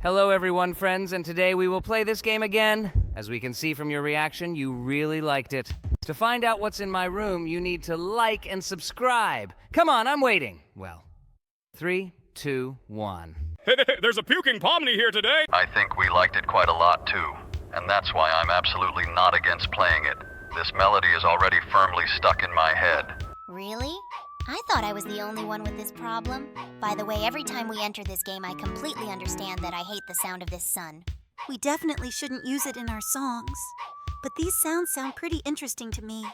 Hello everyone, friends, and today we will play this game again. As we can see from your reaction, you really liked it. To find out what's in my room, you need to like and subscribe. Come on, I'm waiting. Well, 3, 2, 1. There's a puking Pomni here today! I think we liked it quite a lot too, and that's why I'm absolutely not against playing it. This melody is already firmly stuck in my head. Really? I thought I was the only one with this problem. By the way, every time we enter this game, I completely understand that I hate the sound of this sun. We definitely shouldn't use it in our songs. But these sounds sound pretty interesting to me.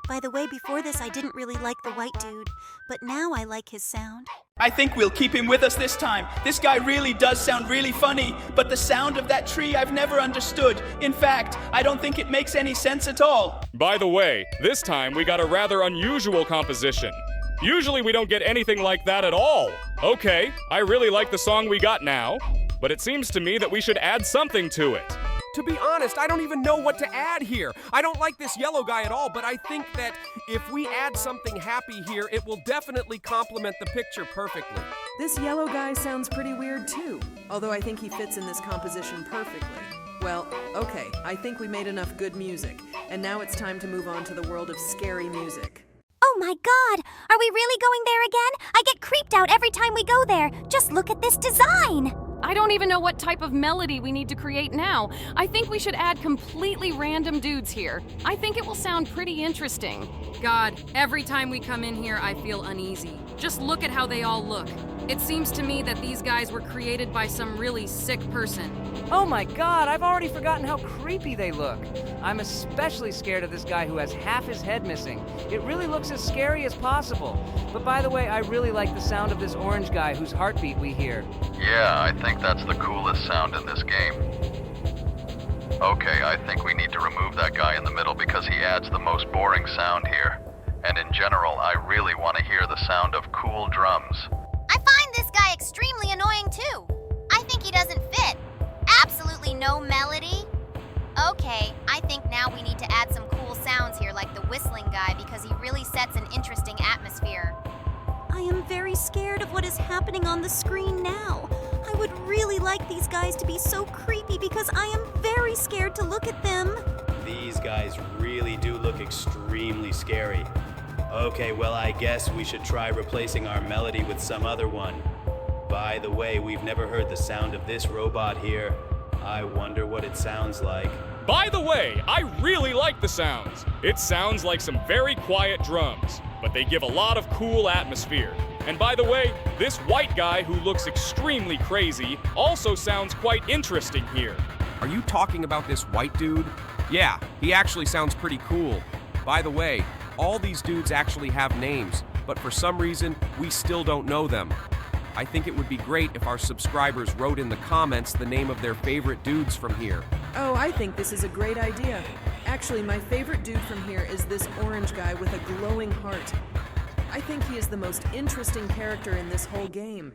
By the way, before this I didn't really like the white dude, but now I like his sound. I think we'll keep him with us this time. This guy really does sound really funny, but the sound of that tree I've never understood. In fact, I don't think it makes any sense at all. By the way, this time we got a rather unusual composition. Usually we don't get anything like that at all. Okay, I really like the song we got now, but it seems to me that we should add something to it. To be honest, I don't even know what to add here. I don't like this yellow guy at all, but I think that if we add something happy here, it will definitely complement the picture perfectly. This yellow guy sounds pretty weird too, although I think he fits in this composition perfectly. Well, okay, I think we made enough good music, and now it's time to move on to the world of scary music. Oh my god! Are we really going there again? I get creeped out every time we go there. Just look at this design! I don't even know what type of melody we need to create now. I think we should add completely random dudes here. I think it will sound pretty interesting. God, every time we come in here, I feel uneasy. Just look at how they all look. It seems to me that these guys were created by some really sick person. Oh my god, I've already forgotten how creepy they look. I'm especially scared of this guy who has half his head missing. It really looks as scary as possible. But by the way, I really like the sound of this orange guy whose heartbeat we hear. Yeah, I think that's the coolest sound in this game. Okay, I think we need to remove that guy in the middle because he adds the most boring sound here. And in general, I really want to hear the sound of cool drums. I find this guy extremely annoying too. I think he doesn't fit. Absolutely no melody. Okay, I think now we need to add some cool sounds here like the whistling guy because he really sets an interesting atmosphere. I am very scared of what is happening on the screen now. I would really like these guys to be so creepy because I am very scared to look at them. These guys really do look extremely scary. Okay, well, I guess we should try replacing our melody with some other one. By the way, we've never heard the sound of this robot here. I wonder what it sounds like. By the way, I really like the sounds. It sounds like some very quiet drums, but they give a lot of cool atmosphere. And by the way, this white guy who looks extremely crazy also sounds quite interesting here. Are you talking about this white dude? Yeah, he actually sounds pretty cool. By the way, all these dudes actually have names, but for some reason, we still don't know them. I think it would be great if our subscribers wrote in the comments the name of their favorite dudes from here. Oh, I think this is a great idea. Actually, my favorite dude from here is this orange guy with a glowing heart. I think he is the most interesting character in this whole game.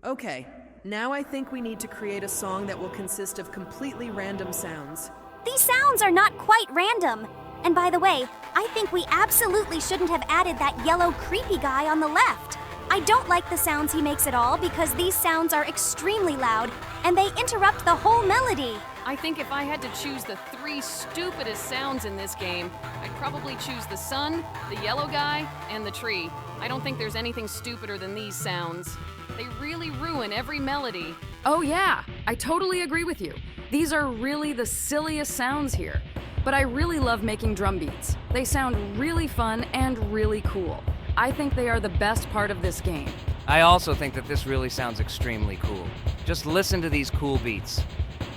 Okay, now I think we need to create a song that will consist of completely random sounds. These sounds are not quite random. And by the way, I think we absolutely shouldn't have added that yellow creepy guy on the left. I don't like the sounds he makes at all because these sounds are extremely loud and they interrupt the whole melody. I think if I had to choose the 3 stupidest sounds in this game, I'd probably choose the sun, the yellow guy, and the tree. I don't think there's anything stupider than these sounds. They really ruin every melody. Oh yeah, I totally agree with you. These are really the silliest sounds here. But I really love making drum beats. They sound really fun and really cool. I think they are the best part of this game. I also think that this really sounds extremely cool. Just listen to these cool beats.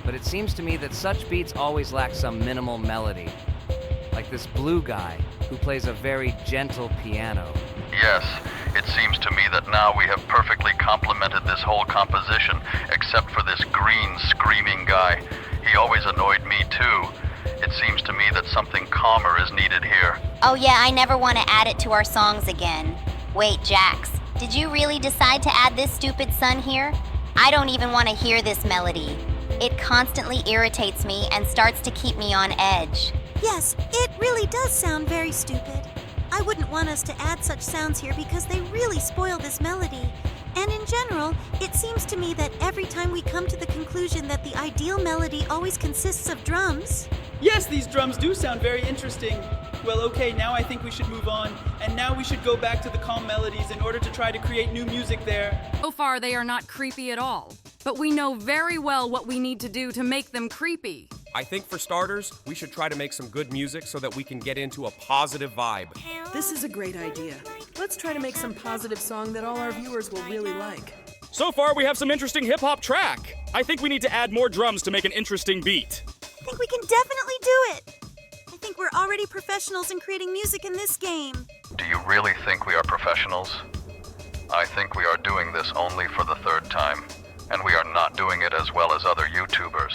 But it seems to me that such beats always lack some minimal melody. Like this blue guy, who plays a very gentle piano. Yes, it seems to me that now we have perfectly complemented this whole composition, except for this green screaming guy. He always annoyed me too. It seems to me that something calmer is needed here. Oh yeah, I never want to add it to our songs again. Wait, Jax, did you really decide to add this stupid sun here? I don't even want to hear this melody. It constantly irritates me and starts to keep me on edge. Yes, it really does sound very stupid. I wouldn't want us to add such sounds here because they really spoil this melody. And in general, it seems to me that every time we come to the conclusion that the ideal melody always consists of drums. Yes, these drums do sound very interesting. Well, okay, now I think we should move on, and now we should go back to the calm melodies in order to try to create new music there. So far, they are not creepy at all. But we know very well what we need to do to make them creepy. I think for starters, we should try to make some good music so that we can get into a positive vibe. This is a great idea. Let's try to make some positive song that all our viewers will really like. So far, we have some interesting hip-hop track. I think we need to add more drums to make an interesting beat. I think we can definitely do it. I think we're already professionals in creating music in this game. Do you really think we are professionals? I think we are doing this only for the third time, and we are not doing it as well as other YouTubers.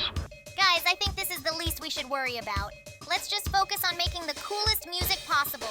Guys, I think this is the least we should worry about. Let's just focus on making the coolest music possible.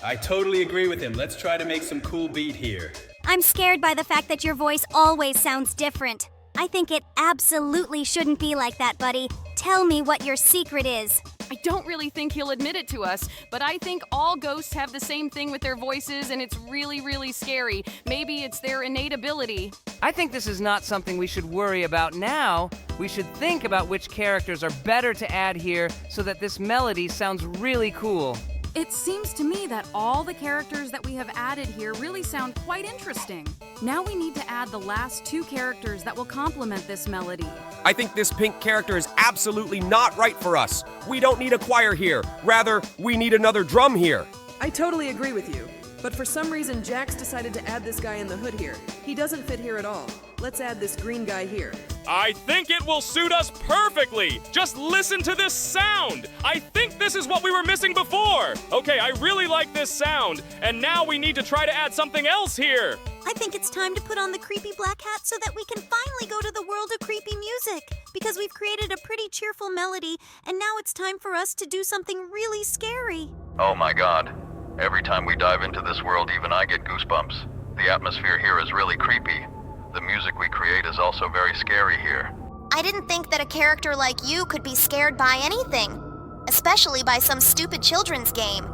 I totally agree with him. Let's try to make some cool beat here. I'm scared by the fact that your voice always sounds different. I think it absolutely shouldn't be like that, buddy. Tell me what your secret is. I don't really think he'll admit it to us, but I think all ghosts have the same thing with their voices, and it's really, really scary. Maybe it's their innate ability. I think this is not something we should worry about now. We should think about which characters are better to add here so that this melody sounds really cool. It seems to me that all the characters that we have added here really sound quite interesting. Now we need to add the last two characters that will complement this melody. I think this pink character is absolutely not right for us. We don't need a choir here. Rather, we need another drum here. I totally agree with you. But for some reason, Jax decided to add this guy in the hood here. He doesn't fit here at all. Let's add this green guy here. I think it will suit us perfectly. Just listen to this sound. I think this is what we were missing before. Okay, I really like this sound, and now we need to try to add something else here. I think it's time to put on the creepy black hat so that we can finally go to the world of creepy music. Because we've created a pretty cheerful melody, and now it's time for us to do something really scary. Oh my god. Every time we dive into this world, even I get goosebumps. The atmosphere here is really creepy. The music we create is also very scary here. I didn't think that a character like you could be scared by anything, especially by some stupid children's game.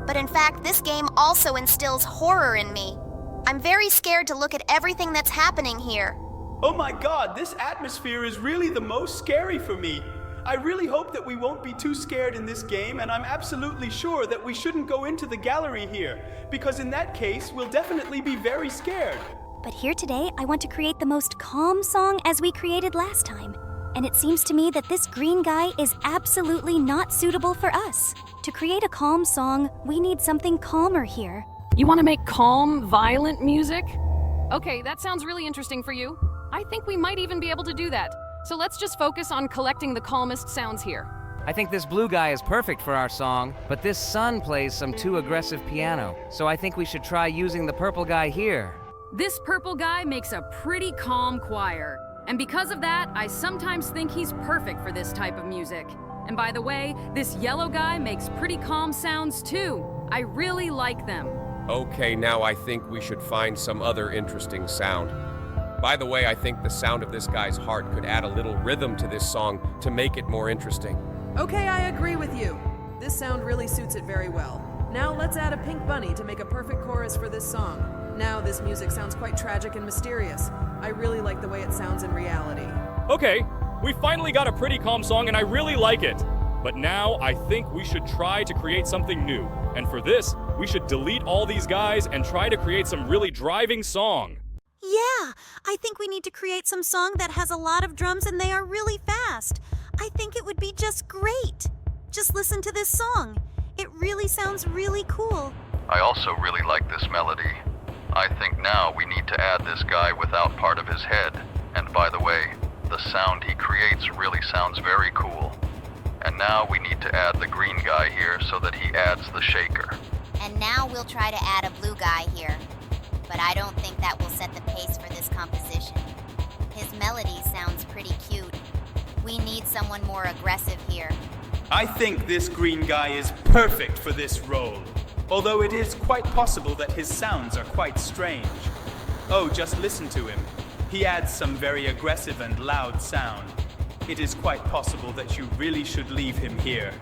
But in fact, this game also instills horror in me. I'm very scared to look at everything that's happening here. Oh my god, this atmosphere is really the most scary for me. I really hope that we won't be too scared in this game, and I'm absolutely sure that we shouldn't go into the gallery here, because in that case, we'll definitely be very scared. But here today, I want to create the most calm song as we created last time. And it seems to me that this green guy is absolutely not suitable for us. To create a calm song, we need something calmer here. You want to make calm, violent music? Okay, that sounds really interesting for you. I think we might even be able to do that. So let's just focus on collecting the calmest sounds here. I think this blue guy is perfect for our song, but this sun plays some too aggressive piano. So I think we should try using the purple guy here. This purple guy makes a pretty calm choir. And because of that, I sometimes think he's perfect for this type of music. And by the way, this yellow guy makes pretty calm sounds too. I really like them. Okay, now I think we should find some other interesting sound. By the way, I think the sound of this guy's heart could add a little rhythm to this song to make it more interesting. Okay, I agree with you. This sound really suits it very well. Now let's add a pink bunny to make a perfect chorus for this song. Now this music sounds quite tragic and mysterious. I really like the way it sounds in reality. Okay, we finally got a pretty calm song, and I really like it. But now I think we should try to create something new. And for this, we should delete all these guys and try to create some really driving song. Yeah, I think we need to create some song that has a lot of drums and they are really fast. I think it would be just great. Just listen to this song. It really sounds really cool. I also really like this melody. I think now we need to add this guy without part of his head. And by the way, the sound he creates really sounds very cool. And now we need to add the green guy here so that he adds the shaker. And now we'll try to add a blue guy here. But I don't think that will set the pace for this composition. His melody sounds pretty cute. We need someone more aggressive here. I think this green guy is perfect for this role. Although it is quite possible that his sounds are quite strange. Oh, just listen to him. He adds some very aggressive and loud sound. It is quite possible that you really should leave him here.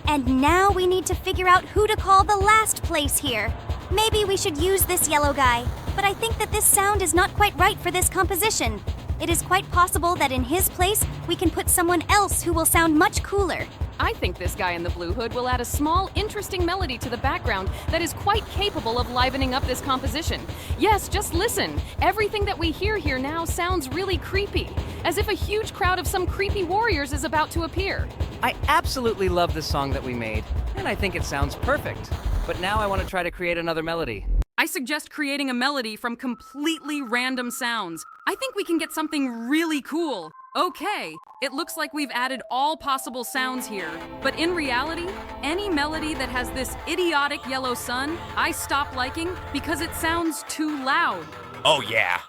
And now we need to figure out who to call the last place here. Maybe we should use this yellow guy. but I think that this sound is not quite right for this composition. It is quite possible that in his place, we can put someone else who will sound much cooler. I think this guy in the blue hood will add a small, interesting melody to the background that is quite capable of livening up this composition. Yes, just listen. Everything that we hear here now sounds really creepy, as if a huge crowd of some creepy warriors is about to appear. I absolutely love this song that we made, and I think it sounds perfect. But now I want to try to create another melody. I suggest creating a melody from completely random sounds. I think we can get something really cool. Okay, it looks like we've added all possible sounds here. But in reality, any melody that has this idiotic yellow sun, I stop liking because it sounds too loud. Oh yeah.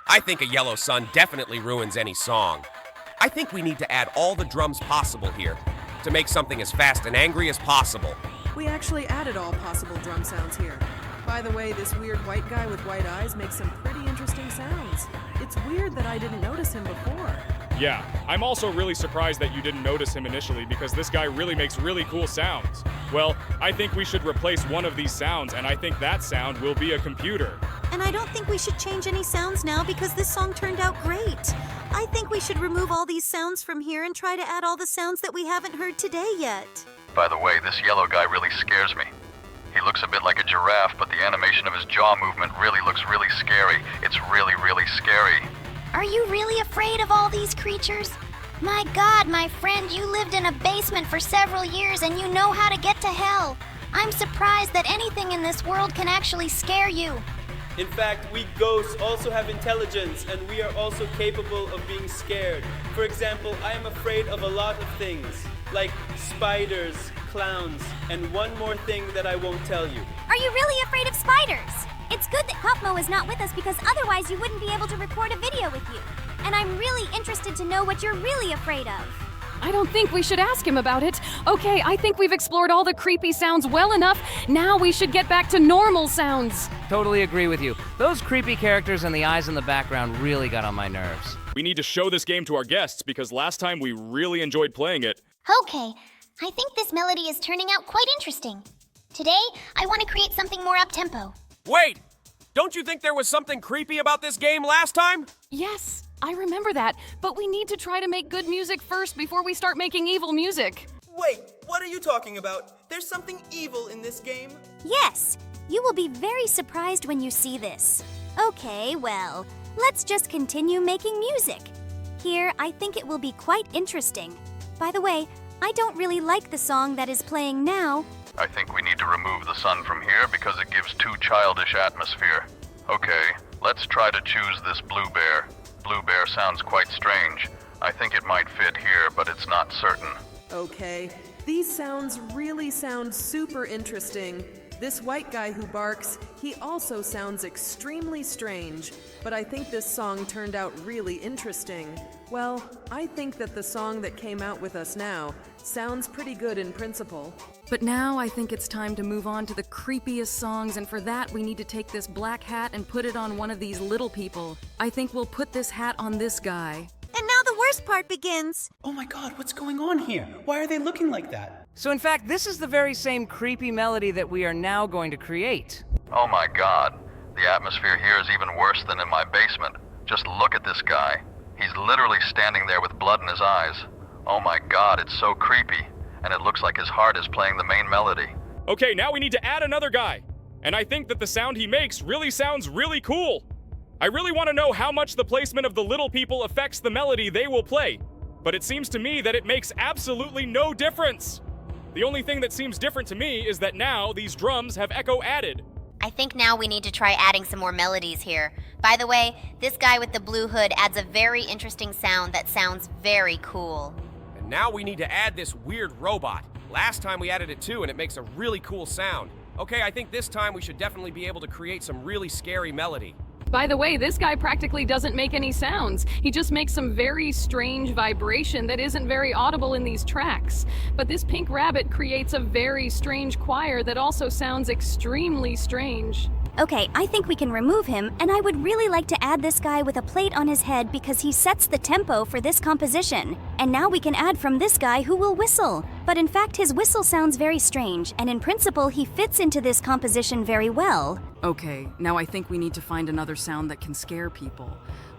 I think a yellow sun definitely ruins any song. I think we need to add all the drums possible here to make something as fast and angry as possible. We actually added all possible drum sounds here. By the way, this weird white guy with white eyes makes some pretty interesting sounds. It's weird that I didn't notice him before. Yeah, I'm also really surprised that you didn't notice him initially because this guy really makes really cool sounds. Well, I think we should replace one of these sounds, and I think that sound will be a computer. And I don't think we should change any sounds now because this song turned out great. I think we should remove all these sounds from here and try to add all the sounds that we haven't heard today yet. By the way, this yellow guy really scares me. He looks a bit like a giraffe, but the animation of his jaw movement really looks really scary. It's really, really scary. Are you really afraid of all these creatures? My God, my friend, you lived in a basement for several years and you know how to get to hell. I'm surprised that anything in this world can actually scare you. In fact, we ghosts also have intelligence, and we are also capable of being scared. For example, I am afraid of a lot of things, like spiders, clowns, and one more thing that I won't tell you. Are you really afraid of spiders? It's good that Copmo is not with us because otherwise you wouldn't be able to record a video with you. And I'm really interested to know what you're really afraid of. I don't think we should ask him about it. Okay, I think we've explored all the creepy sounds well enough. Now we should get back to normal sounds. Totally agree with you. Those creepy characters and the eyes in the background really got on my nerves. We need to show this game to our guests because last time we really enjoyed playing it. Okay, I think this melody is turning out quite interesting. Today, I want to create something more up-tempo. Wait! Don't you think there was something creepy about this game last time? Yes, I remember that, but we need to try to make good music first before we start making evil music. Wait, what are you talking about? There's something evil in this game? Yes, you will be very surprised when you see this. Okay, well, let's just continue making music. Here, I think it will be quite interesting. By the way, I don't really like the song that is playing now. I think we need to remove the sun from here because it gives too childish atmosphere. Okay, let's try to choose this Blue Bear. Blue Bear sounds quite strange. I think it might fit here, but it's not certain. Okay, these sounds really sound super interesting. This white guy who barks, he also sounds extremely strange, but I think this song turned out really interesting. Well, I think that the song that came out with us now sounds pretty good in principle. But now I think it's time to move on to the creepiest songs, and for that we need to take this black hat and put it on one of these little people. I think we'll put this hat on this guy. And now the worst part begins. Oh my God, what's going on here? Why are they looking like that? So in fact, this is the very same creepy melody that we are now going to create. Oh my God, the atmosphere here is even worse than in my basement. Just look at this guy. He's literally standing there with blood in his eyes. Oh my God, it's so creepy. And it looks like his heart is playing the main melody. Okay, now we need to add another guy. And I think that the sound he makes really sounds really cool. I really want to know how much the placement of the little people affects the melody they will play. But it seems to me that it makes absolutely no difference. The only thing that seems different to me is that now these drums have echo added. I think now we need to try adding some more melodies here. By the way, this guy with the blue hood adds a very interesting sound that sounds very cool. And now we need to add this weird robot. Last time we added it too, and it makes a really cool sound. Okay, I think this time we should definitely be able to create some really scary melody. By the way, this guy practically doesn't make any sounds. He just makes some very strange vibration that isn't very audible in these tracks. But this pink rabbit creates a very strange choir that also sounds extremely strange. Okay, I think we can remove him, and I would really like to add this guy with a plate on his head because he sets the tempo for this composition. And now we can add from this guy who will whistle. But in fact, his whistle sounds very strange, and in principle, he fits into this composition very well. Okay, now I think we need to find another sound that can scare people.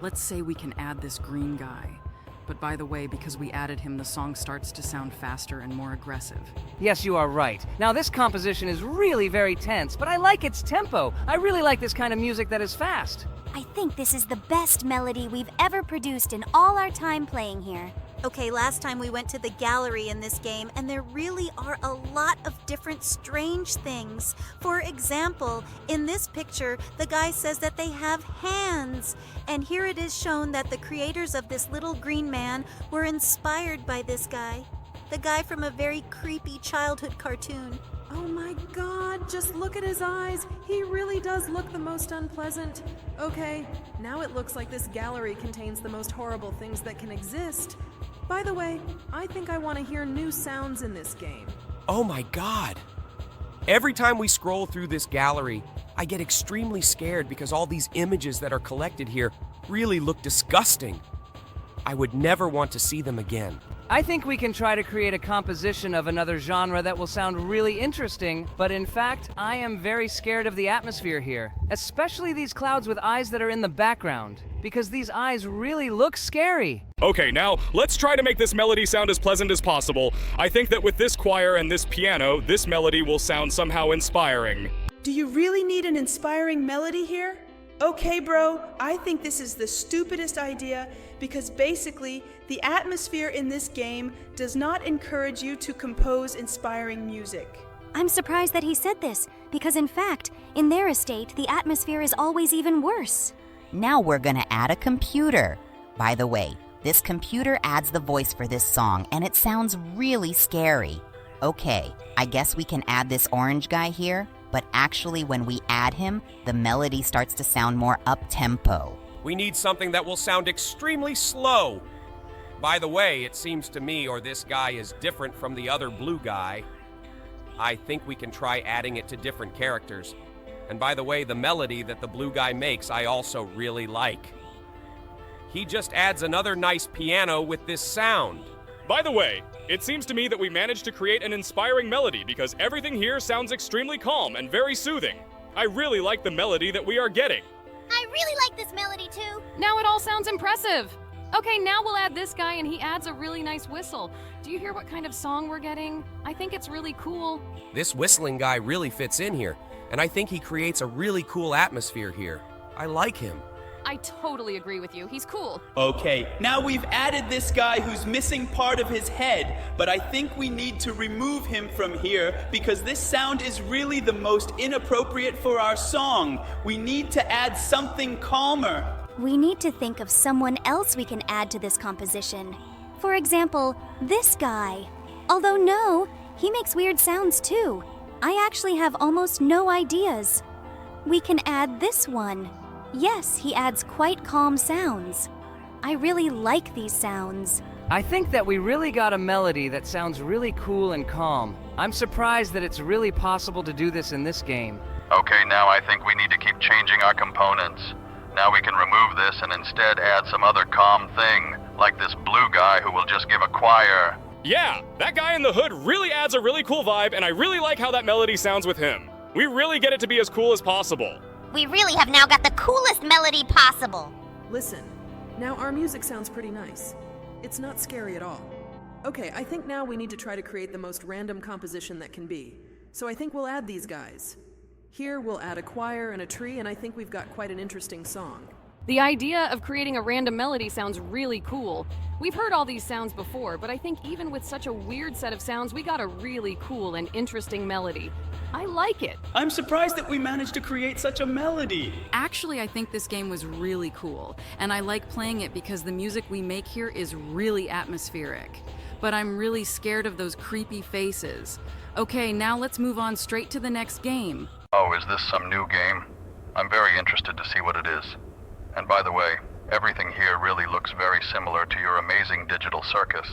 Let's say we can add this green guy. But by the way, because we added him, the song starts to sound faster and more aggressive. Yes, you are right. Now, this composition is really very tense, but I like its tempo. I really like this kind of music that is fast. I think this is the best melody we've ever produced in all our time playing here. Okay, last time we went to the gallery in this game, and there really are a lot of different strange things. For example, in this picture, the guy says that they have hands. And here it is shown that the creators of this little green man were inspired by this guy. The guy from a very creepy childhood cartoon. Oh my god, just look at his eyes. He really does look the most unpleasant. Okay, now it looks like this gallery contains the most horrible things that can exist. By the way, I think I want to hear new sounds in this game. Oh my god! Every time we scroll through this gallery, I get extremely scared because all these images that are collected here really look disgusting. I would never want to see them again. I think we can try to create a composition of another genre that will sound really interesting, but in fact, I am very scared of the atmosphere here, especially these clouds with eyes that are in the background, because these eyes really look scary. Okay, now let's try to make this melody sound as pleasant as possible. I think that with this choir and this piano, this melody will sound somehow inspiring. Do you really need an inspiring melody here? Okay, bro, I think this is the stupidest idea because basically, the atmosphere in this game does not encourage you to compose inspiring music. I'm surprised that he said this, because in fact, in their estate, the atmosphere is always even worse. Now we're gonna add a computer. By the way, this computer adds the voice for this song, and it sounds really scary. Okay, I guess we can add this orange guy here, but actually when we add him, the melody starts to sound more up-tempo. We need something that will sound extremely slow. By the way, it seems to me or this guy is different from the other blue guy. I think we can try adding it to different characters. And by the way, the melody that the blue guy makes I also really like. He just adds another nice piano with this sound. By the way, it seems to me that we managed to create an inspiring melody because everything here sounds extremely calm and very soothing. I really like the melody that we are getting. I really like this melody too. Now it all sounds impressive. Okay, now we'll add this guy and he adds a really nice whistle. Do you hear what kind of song we're getting? I think it's really cool. This whistling guy really fits in here, and I think he creates a really cool atmosphere here. I like him. I totally agree with you. He's cool. Okay, now we've added this guy who's missing part of his head, but I think we need to remove him from here because this sound is really the most inappropriate for our song. We need to add something calmer. We need to think of someone else we can add to this composition. For example, this guy. Although no, he makes weird sounds too. I actually have almost no ideas. We can add this one. Yes, he adds quite calm sounds. I really like these sounds. I think that we really got a melody that sounds really cool and calm. I'm surprised that it's really possible to do this in this game. Okay, now I think we need to keep changing our components. Now we can remove this and instead add some other calm thing, like this blue guy who will just give a choir. Yeah, that guy in the hood really adds a really cool vibe, and I really like how that melody sounds with him. We really get it to be as cool as possible. We really have now got the coolest melody possible. Listen, now our music sounds pretty nice. It's not scary at all. Okay, I think now we need to try to create the most random composition that can be. So I think we'll add these guys. Here we'll add a choir and a tree, and I think we've got quite an interesting song. The idea of creating a random melody sounds really cool. We've heard all these sounds before, but I think even with such a weird set of sounds, we got a really cool and interesting melody. I like it. I'm surprised that we managed to create such a melody. Actually, I think this game was really cool, and I like playing it because the music we make here is really atmospheric. But I'm really scared of those creepy faces. Okay, now let's move on straight to the next game. Oh, is this some new game? I'm very interested to see what it is. And by the way, everything here really looks very similar to your amazing digital circus.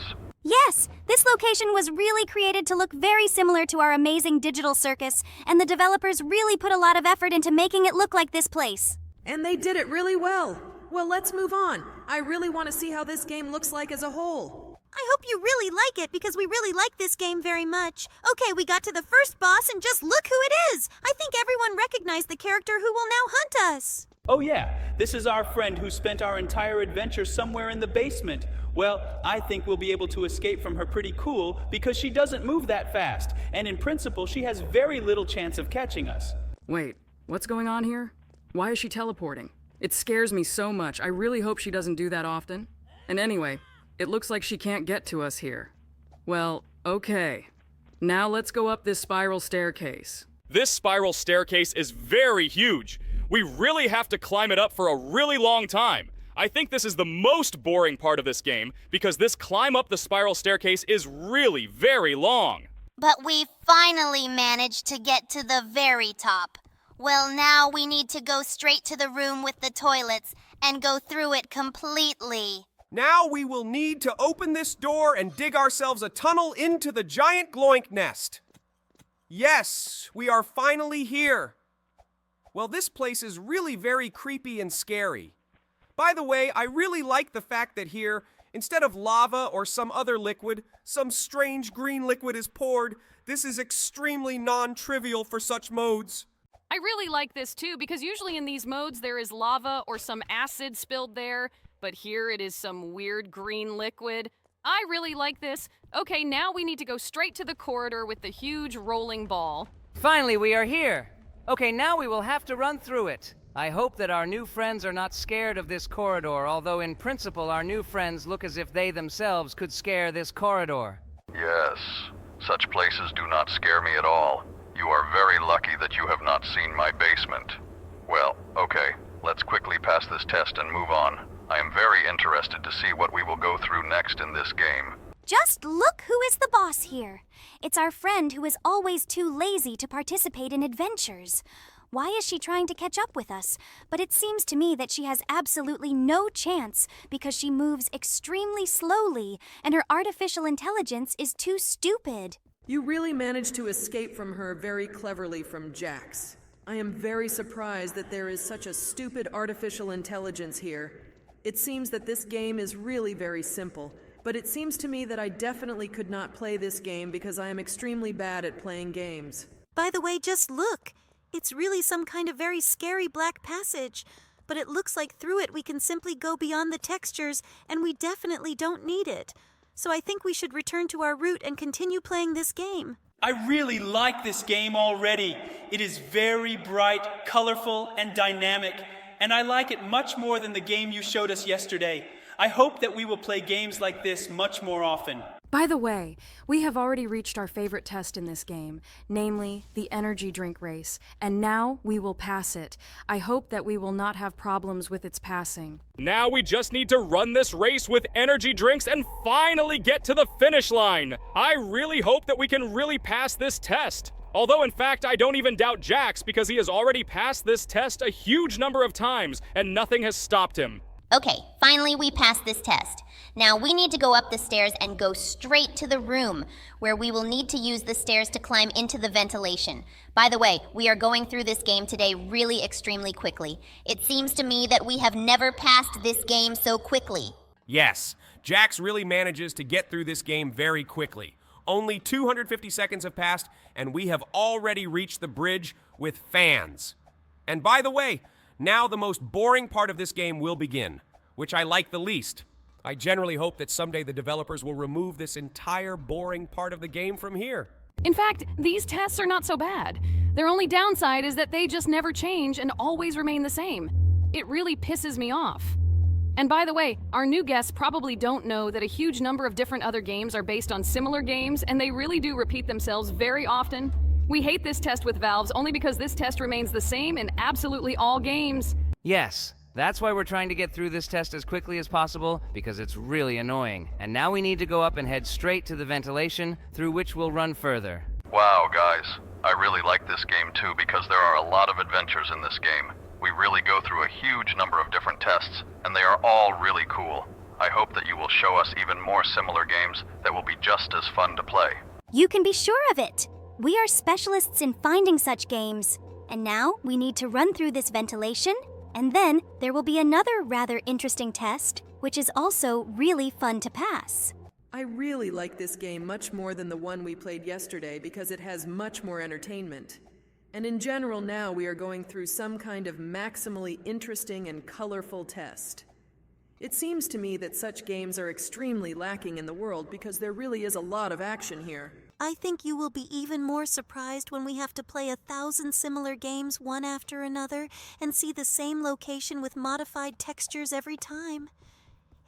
Yes, this location was really created to look very similar to our amazing digital circus, and the developers really put a lot of effort into making it look like this place. And they did it really well. Well, let's move on. I really want to see how this game looks like as a whole. I hope you really like it because we really like this game very much. Okay, we got to the first boss and just look who it is. I think everyone recognized the character who will now hunt us. Oh yeah, this is our friend who spent our entire adventure somewhere in the basement. Well, I think we'll be able to escape from her pretty cool because she doesn't move that fast, and in principle, she has very little chance of catching us. Wait, what's going on here? Why is she teleporting? It scares me so much. I really hope she doesn't do that often. And anyway, it looks like she can't get to us here. Well, okay. Now let's go up this spiral staircase. This spiral staircase is very huge. We really have to climb it up for a really long time. I think this is the most boring part of this game because this climb up the spiral staircase is really very long. But we finally managed to get to the very top. Well, now we need to go straight to the room with the toilets and go through it completely. Now we will need to open this door and dig ourselves a tunnel into the giant gloink nest. Yes, we are finally here. Well, this place is really very creepy and scary. By the way, I really like the fact that here, instead of lava or some other liquid, some strange green liquid is poured. This is extremely non-trivial for such modes. I really like this too because usually in these modes there is lava or some acid spilled there, but here it is some weird green liquid. I really like this. Okay, now we need to go straight to the corridor with the huge rolling ball. Finally, we are here. Okay, now we will have to run through it. I hope that our new friends are not scared of this corridor, although in principle our new friends look as if they themselves could scare this corridor. Yes, such places do not scare me at all. You are very lucky that you have not seen my basement. Well, okay, let's quickly pass this test and move on. I am very interested to see what we will go through next in this game. Just look who is the boss here. It's our friend who is always too lazy to participate in adventures. Why is she trying to catch up with us? But it seems to me that she has absolutely no chance because she moves extremely slowly and her artificial intelligence is too stupid. You really managed to escape from her very cleverly from Jax. I am very surprised that there is such a stupid artificial intelligence here. It seems that this game is really very simple, but it seems to me that I definitely could not play this game because I am extremely bad at playing games. By the way, just look. It's really some kind of very scary black passage, but it looks like through it we can simply go beyond the textures, and we definitely don't need it. So I think we should return to our route and continue playing this game. I really like this game already. It is very bright, colorful, and dynamic, and I like it much more than the game you showed us yesterday. I hope that we will play games like this much more often. By the way, we have already reached our favorite test in this game, namely the energy drink race, and now we will pass it. I hope that we will not have problems with its passing. Now we just need to run this race with energy drinks and finally get to the finish line. I really hope that we can really pass this test. Although in fact I don't even doubt Jax because he has already passed this test a huge number of times and nothing has stopped him. Okay, finally we passed this test. Now we need to go up the stairs and go straight to the room, where we will need to use the stairs to climb into the ventilation. By the way, we are going through this game today really extremely quickly. It seems to me that we have never passed this game so quickly. Yes, Jax really manages to get through this game very quickly. Only 250 seconds have passed, and we have already reached the bridge with fans. And by the way, now the most boring part of this game will begin, which I like the least. I generally hope that someday the developers will remove this entire boring part of the game from here. In fact, these tests are not so bad. Their only downside is that they just never change and always remain the same. It really pisses me off. And by the way, our new guests probably don't know that a huge number of different other games are based on similar games, and they really do repeat themselves very often. We hate this test with Valves only because this test remains the same in absolutely all games. Yes, that's why we're trying to get through this test as quickly as possible, because it's really annoying. And now we need to go up and head straight to the ventilation, through which we'll run further. Wow, guys. I really like this game too because there are a lot of adventures in this game. We really go through a huge number of different tests, and they are all really cool. I hope that you will show us even more similar games that will be just as fun to play. You can be sure of it. We are specialists in finding such games. And now we need to run through this ventilation, and then there will be another rather interesting test, which is also really fun to pass. I really like this game much more than the one we played yesterday because it has much more entertainment. And in general now we are going through some kind of maximally interesting and colorful test. It seems to me that such games are extremely lacking in the world because there really is a lot of action here. I think you will be even more surprised when we have to play 1,000 similar games one after another and see the same location with modified textures every time.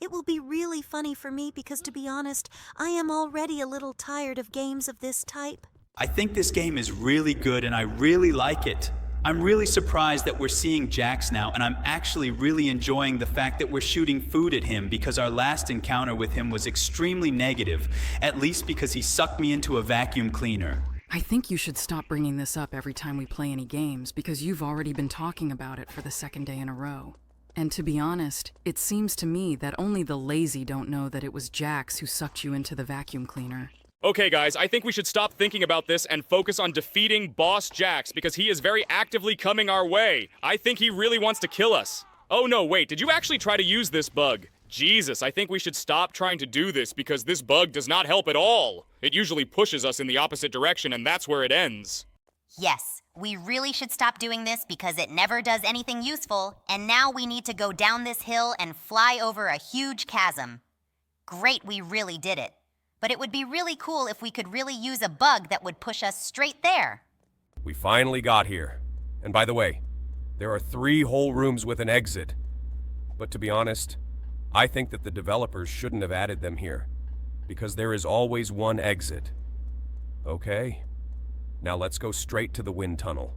It will be really funny for me because, to be honest, I am already a little tired of games of this type. I think this game is really good and I really like it. I'm really surprised that we're seeing Jax now, and I'm actually really enjoying the fact that we're shooting food at him because our last encounter with him was extremely negative, at least because he sucked me into a vacuum cleaner. I think you should stop bringing this up every time we play any games because you've already been talking about it for the second day in a row. And to be honest, it seems to me that only the lazy don't know that it was Jax who sucked you into the vacuum cleaner. Okay, guys, I think we should stop thinking about this and focus on defeating Boss Jax because he is very actively coming our way. I think he really wants to kill us. Oh no, wait, did you actually try to use this bug? Jesus, I think we should stop trying to do this because this bug does not help at all. It usually pushes us in the opposite direction and that's where it ends. Yes, we really should stop doing this because it never does anything useful, and now we need to go down this hill and fly over a huge chasm. Great, we really did it. But it would be really cool if we could really use a bug that would push us straight there. We finally got here. And by the way, there are 3 whole rooms with an exit. But to be honest, I think that the developers shouldn't have added them here, because there is always one exit. Okay? Now let's go straight to the wind tunnel,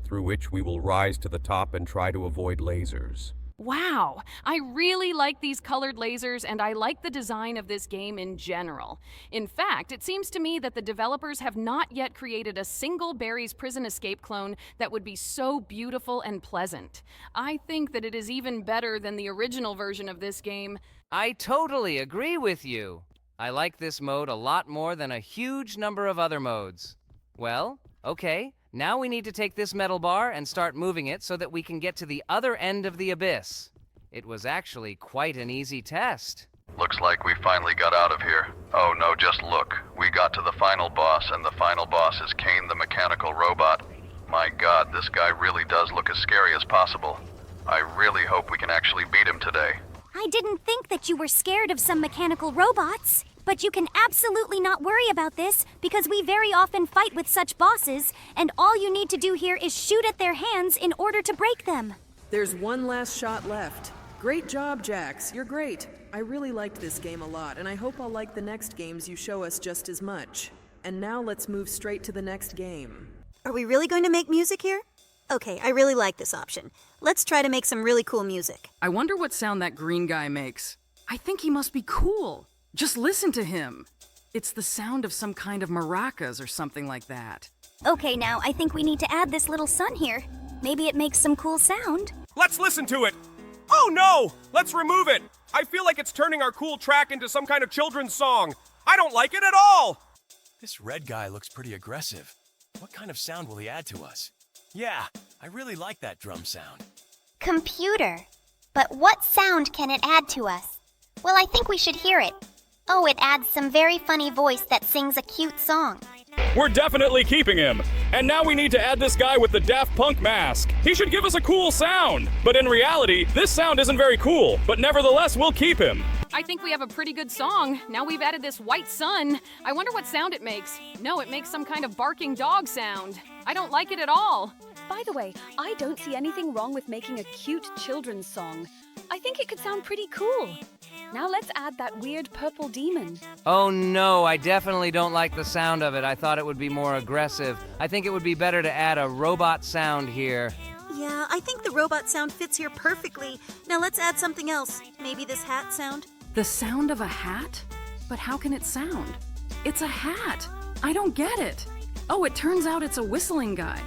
through which we will rise to the top and try to avoid lasers. Wow, I really like these colored lasers and I like the design of this game in general. In fact, it seems to me that the developers have not yet created a single Barry's Prison Escape clone that would be so beautiful and pleasant. I think that it is even better than the original version of this game. I totally agree with you. I like this mode a lot more than a huge number of other modes. Well, okay. Now we need to take this metal bar and start moving it so that we can get to the other end of the abyss. It was actually quite an easy test. Looks like we finally got out of here. Oh no, just look. We got to the final boss, and the final boss is Kane the mechanical robot. My god, this guy really does look as scary as possible. I really hope we can actually beat him today. I didn't think that you were scared of some mechanical robots. But you can absolutely not worry about this because we very often fight with such bosses, and all you need to do here is shoot at their hands in order to break them. There's one last shot left. Great job, Jax. You're great. I really liked this game a lot, and I hope I'll like the next games you show us just as much. And now let's move straight to the next game. Are we really going to make music here? Okay, I really like this option. Let's try to make some really cool music. I wonder what sound that green guy makes. I think he must be cool. Just listen to him. It's the sound of some kind of maracas or something like that. Okay, now I think we need to add this little sun here. Maybe it makes some cool sound. Let's listen to it! Oh no! Let's remove it! I feel like it's turning our cool track into some kind of children's song. I don't like it at all! This red guy looks pretty aggressive. What kind of sound will he add to us? Yeah, I really like that drum sound. Computer. But what sound can it add to us? Well, I think we should hear it. Oh, it adds some very funny voice that sings a cute song. We're definitely keeping him. And now we need to add this guy with the Daft Punk mask. He should give us a cool sound. But in reality, this sound isn't very cool. But nevertheless, we'll keep him. I think we have a pretty good song. Now we've added this white sun. I wonder what sound it makes. No, it makes some kind of barking dog sound. I don't like it at all. By the way, I don't see anything wrong with making a cute children's song. I think it could sound pretty cool. Now let's add that weird purple demon. Oh no, I definitely don't like the sound of it. I thought it would be more aggressive. I think it would be better to add a robot sound here. Yeah, I think the robot sound fits here perfectly. Now let's add something else. Maybe this hat sound? The sound of a hat? But how can it sound? It's a hat. I don't get it. Oh, it turns out it's a whistling guy.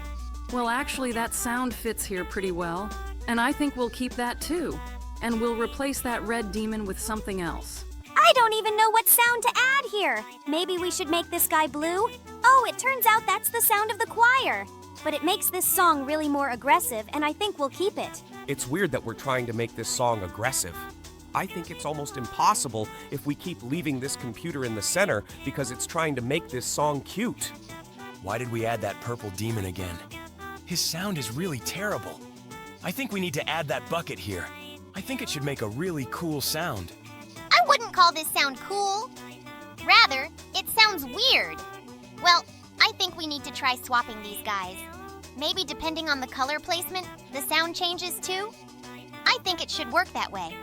Well, actually, that sound fits here pretty well. And I think we'll keep that too. and we'll replace that red demon with something else. I don't even know what sound to add here. Maybe we should make this guy blue? Oh, it turns out that's the sound of the choir. But it makes this song really more aggressive, and I think we'll keep it. It's weird that we're trying to make this song aggressive. I think it's almost impossible if we keep leaving this computer in the center because it's trying to make this song cute. Why did we add that purple demon again? His sound is really terrible. I think we need to add that bucket here. I think it should make a really cool sound. I wouldn't call this sound cool. Rather, it sounds weird. Well, I think we need to try swapping these guys. Maybe depending on the color placement, the sound changes too? I think it should work that way.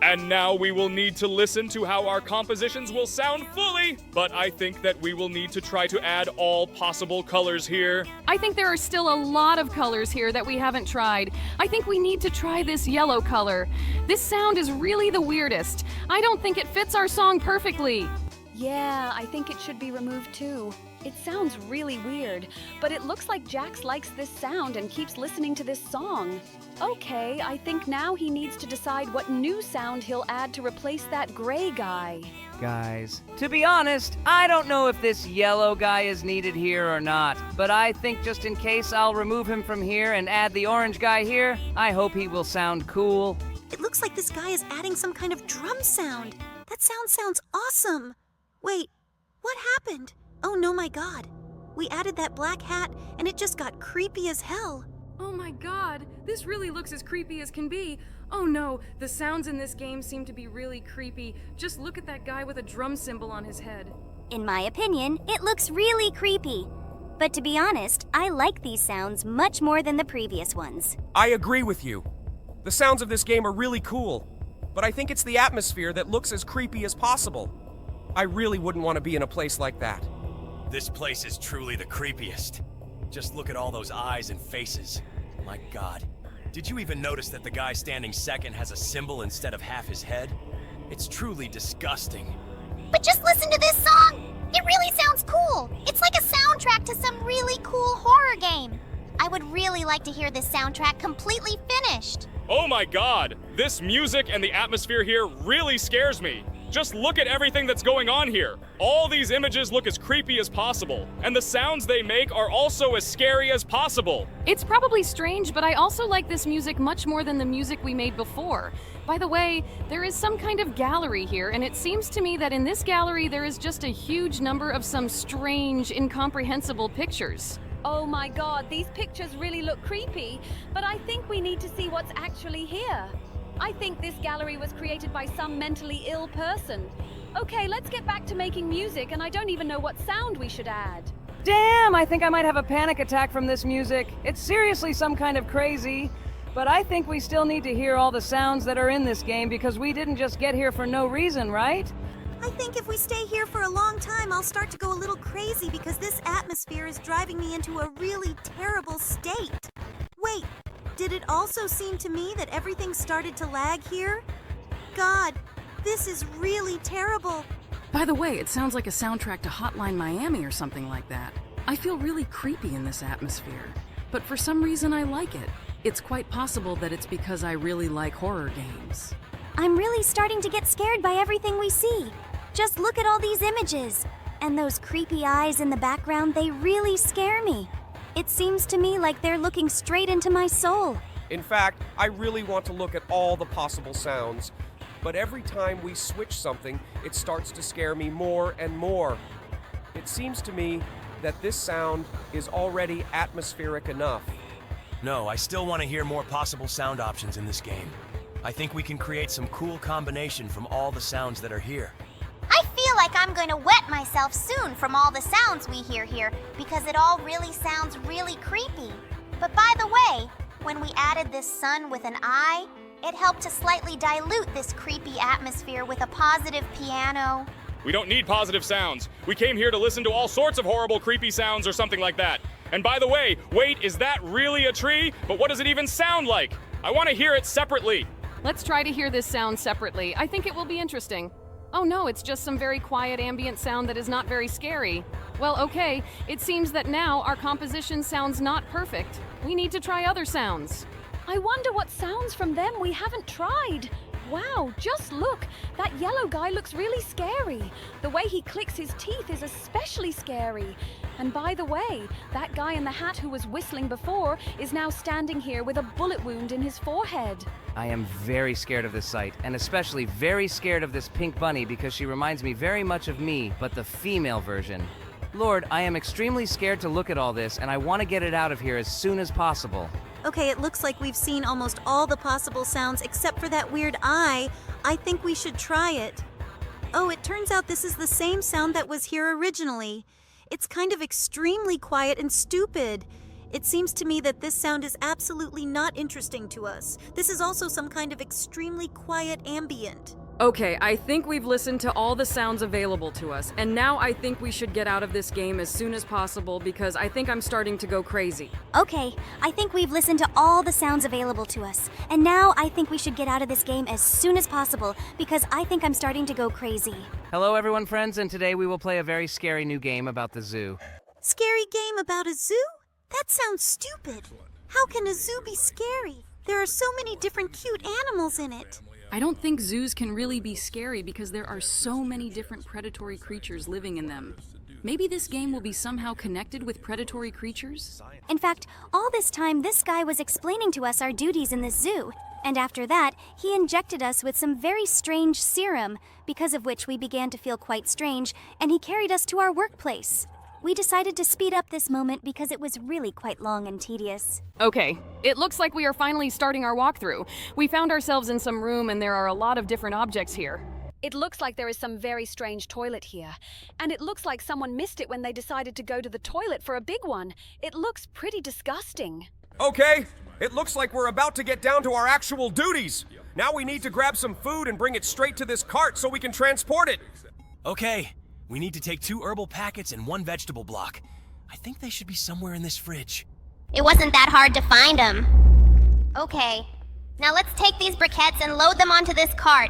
And now we will need to listen to how our compositions will sound fully, but I think that we will need to try to add all possible colors here. I think there are still a lot of colors here that we haven't tried. I think we need to try this yellow color. This sound is really the weirdest. I don't think it fits our song perfectly. Yeah, I think it should be removed too. It sounds really weird, but it looks like Jax likes this sound and keeps listening to this song. Okay, I think now he needs to decide what new sound he'll add to replace that gray guy. Guys, to be honest, I don't know if this yellow guy is needed here or not, but I think just in case I'll remove him from here and add the orange guy here. I hope he will sound cool. It looks like this guy is adding some kind of drum sound. That sound sounds awesome. Wait, what happened? Oh no, my God. We added that black hat and it just got creepy as hell. Oh my god, this really looks as creepy as can be. Oh no, the sounds in this game seem to be really creepy. Just look at that guy with a drum cymbal on his head. In my opinion, it looks really creepy. But to be honest, I like these sounds much more than the previous ones. I agree with you. The sounds of this game are really cool, but I think it's the atmosphere that looks as creepy as possible. I really wouldn't want to be in a place like that. This place is truly the creepiest. Just look at all those eyes and faces. My God. Did you even notice that the guy standing second has a symbol instead of half his head? It's truly disgusting. But just listen to this song! It really sounds cool! It's like a soundtrack to some really cool horror game. I would really like to hear this soundtrack completely finished. Oh my God! This music and the atmosphere here really scares me. Just look at everything that's going on here. All these images look as creepy as possible, and the sounds they make are also as scary as possible. It's probably strange, but I also like this music much more than the music we made before. By the way, there is some kind of gallery here, and it seems to me that in this gallery there is just a huge number of some strange, incomprehensible pictures. Oh my god, these pictures really look creepy, but I think we need to see what's actually here. I think this gallery was created by some mentally ill person. Okay, let's get back to making music, and I don't even know what sound we should add. Damn, I think I might have a panic attack from this music. It's seriously some kind of crazy. But I think we still need to hear all the sounds that are in this game because we didn't just get here for no reason, right? I think if we stay here for a long time, I'll start to go a little crazy because this atmosphere is driving me into a really terrible state. Wait, did it also seem to me that everything started to lag here? God, this is really terrible. By the way, it sounds like a soundtrack to Hotline Miami or something like that. I feel really creepy in this atmosphere, but for some reason I like it. It's quite possible that it's because I really like horror games. I'm really starting to get scared by everything we see. Just look at all these images. And those creepy eyes in the background, they really scare me. It seems to me like they're looking straight into my soul. In fact, I really want to look at all the possible sounds, but every time we switch something, it starts to scare me more and more. It seems to me that this sound is already atmospheric enough. No, I still want to hear more possible sound options in this game. I think we can create some cool combination from all the sounds that are here. I feel like I'm going to wet myself soon from all the sounds we hear here because it all really sounds really creepy. But by the way, when we added this sun with an eye, it helped to slightly dilute this creepy atmosphere with a positive piano. We don't need positive sounds. We came here to listen to all sorts of horrible, creepy sounds or something like that. And by the way, wait, is that really a tree? But what does it even sound like? I want to hear it separately. Let's try to hear this sound separately. I think it will be interesting. Oh no, it's just some very quiet ambient sound that is not very scary. Well, okay, it seems that now our composition sounds not perfect. We need to try other sounds. I wonder what sounds from them we haven't tried. Wow, just look! That yellow guy looks really scary. The way he clicks his teeth is especially scary. And by the way, that guy in the hat who was whistling before is now standing here with a bullet wound in his forehead. I am very scared of this sight, and especially very scared of this pink bunny because she reminds me very much of me, but the female version. Lord, I am extremely scared to look at all this, and I want to get it out of here as soon as possible. Okay, it looks like we've seen almost all the possible sounds except for that weird eye. I think we should try it. Oh, it turns out this is the same sound that was here originally. It's kind of extremely quiet and stupid. It seems to me that this sound is absolutely not interesting to us. This is also some kind of extremely quiet ambient. Okay, I think we've listened to all the sounds available to us, and now I think we should get out of this game as soon as possible because I think I'm starting to go crazy. Okay, I think we've listened to all the sounds available to us, and now I think we should get out of this game as soon as possible because I think I'm starting to go crazy. Hello everyone, friends, and today we will play a very scary new game about the zoo. Scary game about a zoo? That sounds stupid. How can a zoo be scary? There are so many different cute animals in it. I don't think zoos can really be scary because there are so many different predatory creatures living in them. Maybe this game will be somehow connected with predatory creatures? In fact, all this time this guy was explaining to us our duties in this zoo, and after that, he injected us with some very strange serum, because of which we began to feel quite strange, and he carried us to our workplace. We decided to speed up this moment because it was really quite long and tedious. Okay, it looks like we are finally starting our walkthrough. We found ourselves in some room and there are a lot of different objects here. It looks like there is some very strange toilet here. And it looks like someone missed it when they decided to go to the toilet for a big one. It looks pretty disgusting. Okay, it looks like we're about to get down to our actual duties. Now we need to grab some food and bring it straight to this cart so we can transport it. Okay, we need to take 2 herbal packets and 1 vegetable block. I think they should be somewhere in this fridge. It wasn't that hard to find them. Okay, now let's take these briquettes and load them onto this cart.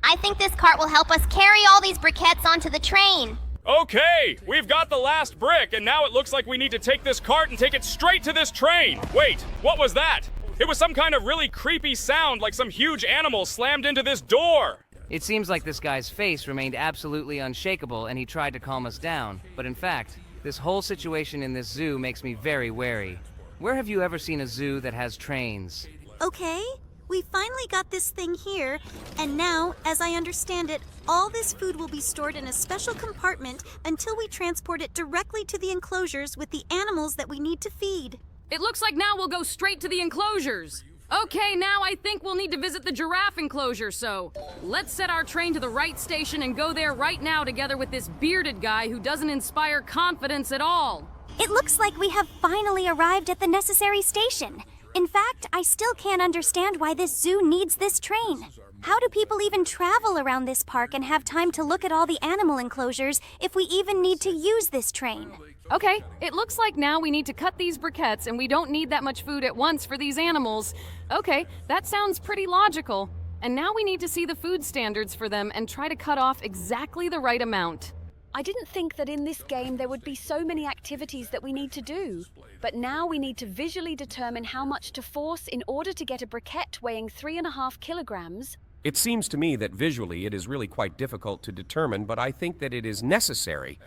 I think this cart will help us carry all these briquettes onto the train. Okay, we've got the last brick, and now it looks like we need to take this cart and take it straight to this train. Wait, what was that? It was some kind of really creepy sound, like some huge animal slammed into this door. It seems like this guy's face remained absolutely unshakable and he tried to calm us down, but in fact, this whole situation in this zoo makes me very wary. Where have you ever seen a zoo that has trains? Okay, we finally got this thing here, and now, as I understand it, all this food will be stored in a special compartment until we transport it directly to the enclosures with the animals that we need to feed. It looks like now we'll go straight to the enclosures. Okay, now I think we'll need to visit the giraffe enclosure, so let's set our train to the right station and go there right now together with this bearded guy who doesn't inspire confidence at all. It looks like we have finally arrived at the necessary station. In fact, I still can't understand why this zoo needs this train. How do people even travel around this park and have time to look at all the animal enclosures if we even need to use this train? Okay, it looks like now we need to cut these briquettes and we don't need that much food at once for these animals. Okay, that sounds pretty logical. And now we need to see the food standards for them and try to cut off exactly the right amount. I didn't think that in this game there would be so many activities that we need to do. But now we need to visually determine how much to force in order to get a briquette weighing 3.5 kilograms. It seems to me that visually it is really quite difficult to determine, but I think that it is necessary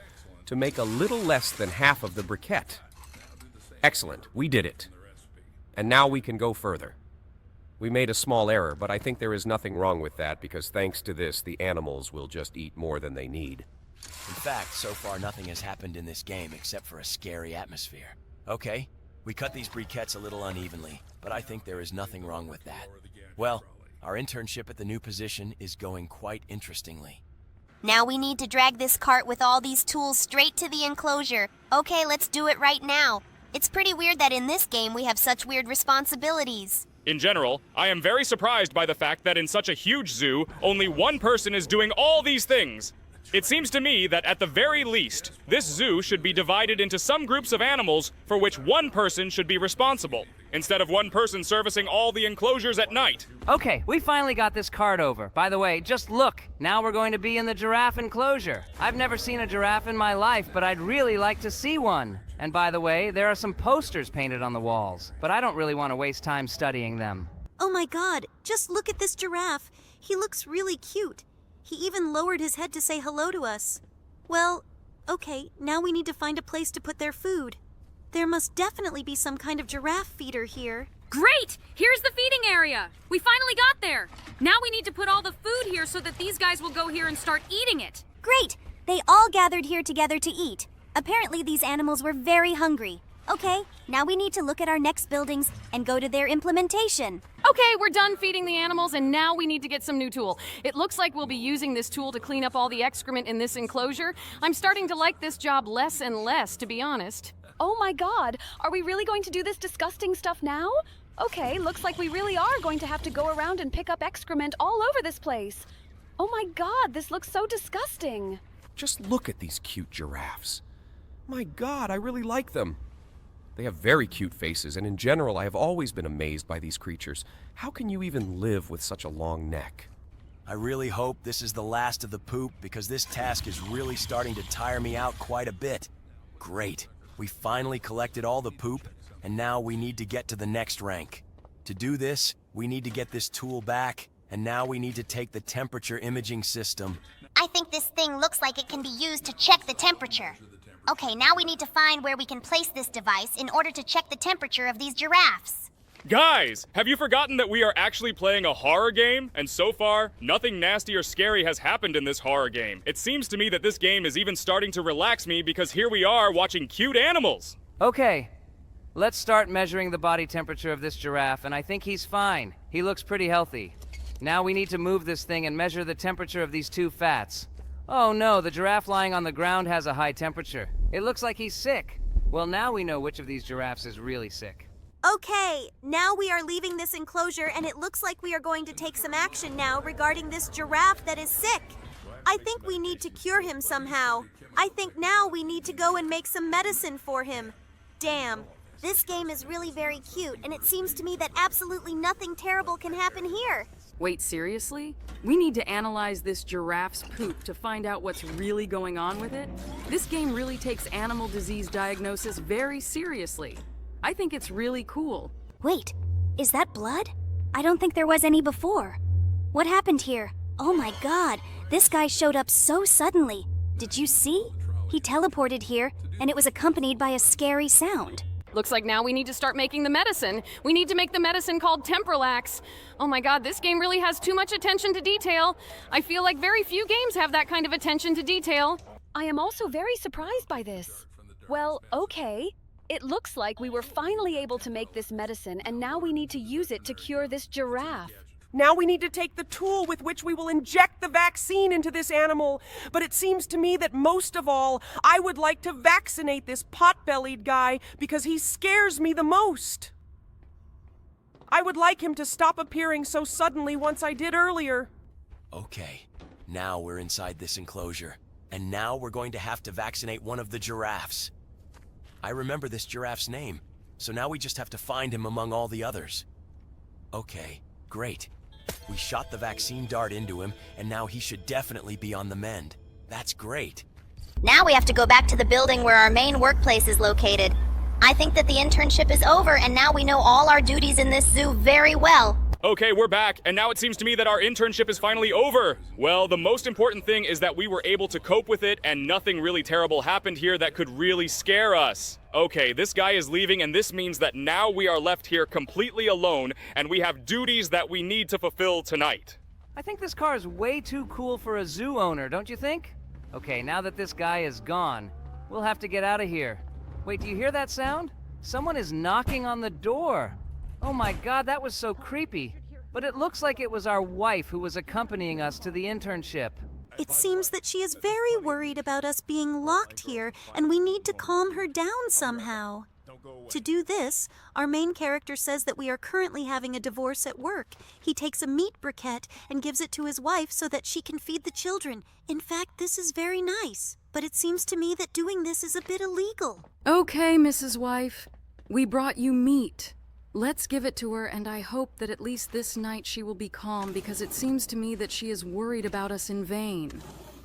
to make a little less than half of the briquette. Excellent, we did it. And now we can go further. We made a small error, but I think there is nothing wrong with that because thanks to this, the animals will just eat more than they need. In fact, so far nothing has happened in this game except for a scary atmosphere. Okay, we cut these briquettes a little unevenly, but I think there is nothing wrong with that. Well, our internship at the new position is going quite interestingly. Now we need to drag this cart with all these tools straight to the enclosure. Okay, let's do it right now. It's pretty weird that in this game we have such weird responsibilities. In general, I am very surprised by the fact that in such a huge zoo, only one person is doing all these things. It seems to me that at the very least, this zoo should be divided into some groups of animals for which one person should be responsible. instead of one person servicing all the enclosures at night. Okay, we finally got this cart over. By the way, just look. Now we're going to be in the giraffe enclosure. I've never seen a giraffe in my life, but I'd really like to see one. And by the way, there are some posters painted on the walls, but I don't really want to waste time studying them. Oh my god, just look at this giraffe. He looks really cute. He even lowered his head to say hello to us. Well, okay, now we need to find a place to put their food. There must definitely be some kind of giraffe feeder here. Great! Here's the feeding area. We finally got there. Now we need to put all the food here so that these guys will go here and start eating it. Great! They all gathered here together to eat. Apparently these animals were very hungry. Okay, now we need to look at our next buildings and go to their implementation. Okay, we're done feeding the animals, and now we need to get some new tool. It looks like we'll be using this tool to clean up all the excrement in this enclosure. I'm starting to like this job less and less, to be honest. Oh my god, are we really going to do this disgusting stuff now? Okay, looks like we really are going to have to go around and pick up excrement all over this place. Oh my god, this looks so disgusting. Just look at these cute giraffes. My god, I really like them. They have very cute faces, and in general, I have always been amazed by these creatures. How can you even live with such a long neck? I really hope this is the last of the poop, because this task is really starting to tire me out quite a bit. Great. We finally collected all the poop, and now we need to get to the next rank. To do this, we need to get this tool back, and now we need to take the temperature imaging system. I think this thing looks like it can be used to check the temperature. Okay, now we need to find where we can place this device in order to check the temperature of these giraffes. Guys, have you forgotten that we are actually playing a horror game? And so far, nothing nasty or scary has happened in this horror game. It seems to me that this game is even starting to relax me because here we are watching cute animals. Okay, let's start measuring the body temperature of this giraffe, and I think he's fine. He looks pretty healthy. Now we need to move this thing and measure the temperature of these two fats. Oh no, the giraffe lying on the ground has a high temperature. It looks like he's sick. Well, now we know which of these giraffes is really sick. Okay, now we are leaving this enclosure and it looks like we are going to take some action now regarding this giraffe that is sick. I think we need to cure him somehow. I think now we need to go and make some medicine for him. Damn, This game is really very cute, and it seems to me that absolutely nothing terrible can happen here. Wait, seriously? We need to analyze this giraffe's poop to find out what's really going on with it? This game really takes animal disease diagnosis very seriously. I think it's really cool. Wait, is that blood? I don't think there was any before. What happened here? Oh my god, this guy showed up so suddenly. Did you see? He teleported here, and it was accompanied by a scary sound. Looks like now we need to start making the medicine. We need to make the medicine called Tempralax. Oh my god, this game really has too much attention to detail. I feel like very few games have that kind of attention to detail. I am also very surprised by this. Well, okay. It looks like we were finally able to make this medicine, and now we need to use it to cure this giraffe. Now we need to take the tool with which we will inject the vaccine into this animal. But it seems to me that most of all, I would like to vaccinate this pot-bellied guy because he scares me the most. I would like him to stop appearing so suddenly once I did earlier. Okay, now we're inside this enclosure. And now we're going to have to vaccinate one of the giraffes. I remember this giraffe's name, so now we just have to find him among all the others. Okay, great. We shot the vaccine dart into him, and now he should definitely be on the mend. That's great. Now we have to go back to the building where our main workplace is located. I think that the internship is over, and now we know all our duties in this zoo very well. Okay, we're back, and now it seems to me that our internship is finally over. Well, the most important thing is that we were able to cope with it, and nothing really terrible happened here that could really scare us. Okay, this guy is leaving, and this means that now we are left here completely alone, and we have duties that we need to fulfill tonight. I think this car is way too cool for a zoo owner, don't you think? Okay, now that this guy is gone, we'll have to get out of here. Wait, do you hear that sound? Someone is knocking on the door. Oh my god, that was so creepy. But it looks like it was our wife who was accompanying us to the internship. It seems that she is very worried about us being locked here, and we need to calm her down somehow. To do this, our main character says that we are currently having a divorce at work. He takes a meat briquette and gives it to his wife so that she can feed the children. In fact, this is very nice, but it seems to me that doing this is a bit illegal. Okay, Mrs. Wife. We brought you meat. Let's give it to her, and I hope that at least this night she will be calm, because it seems to me that she is worried about us in vain.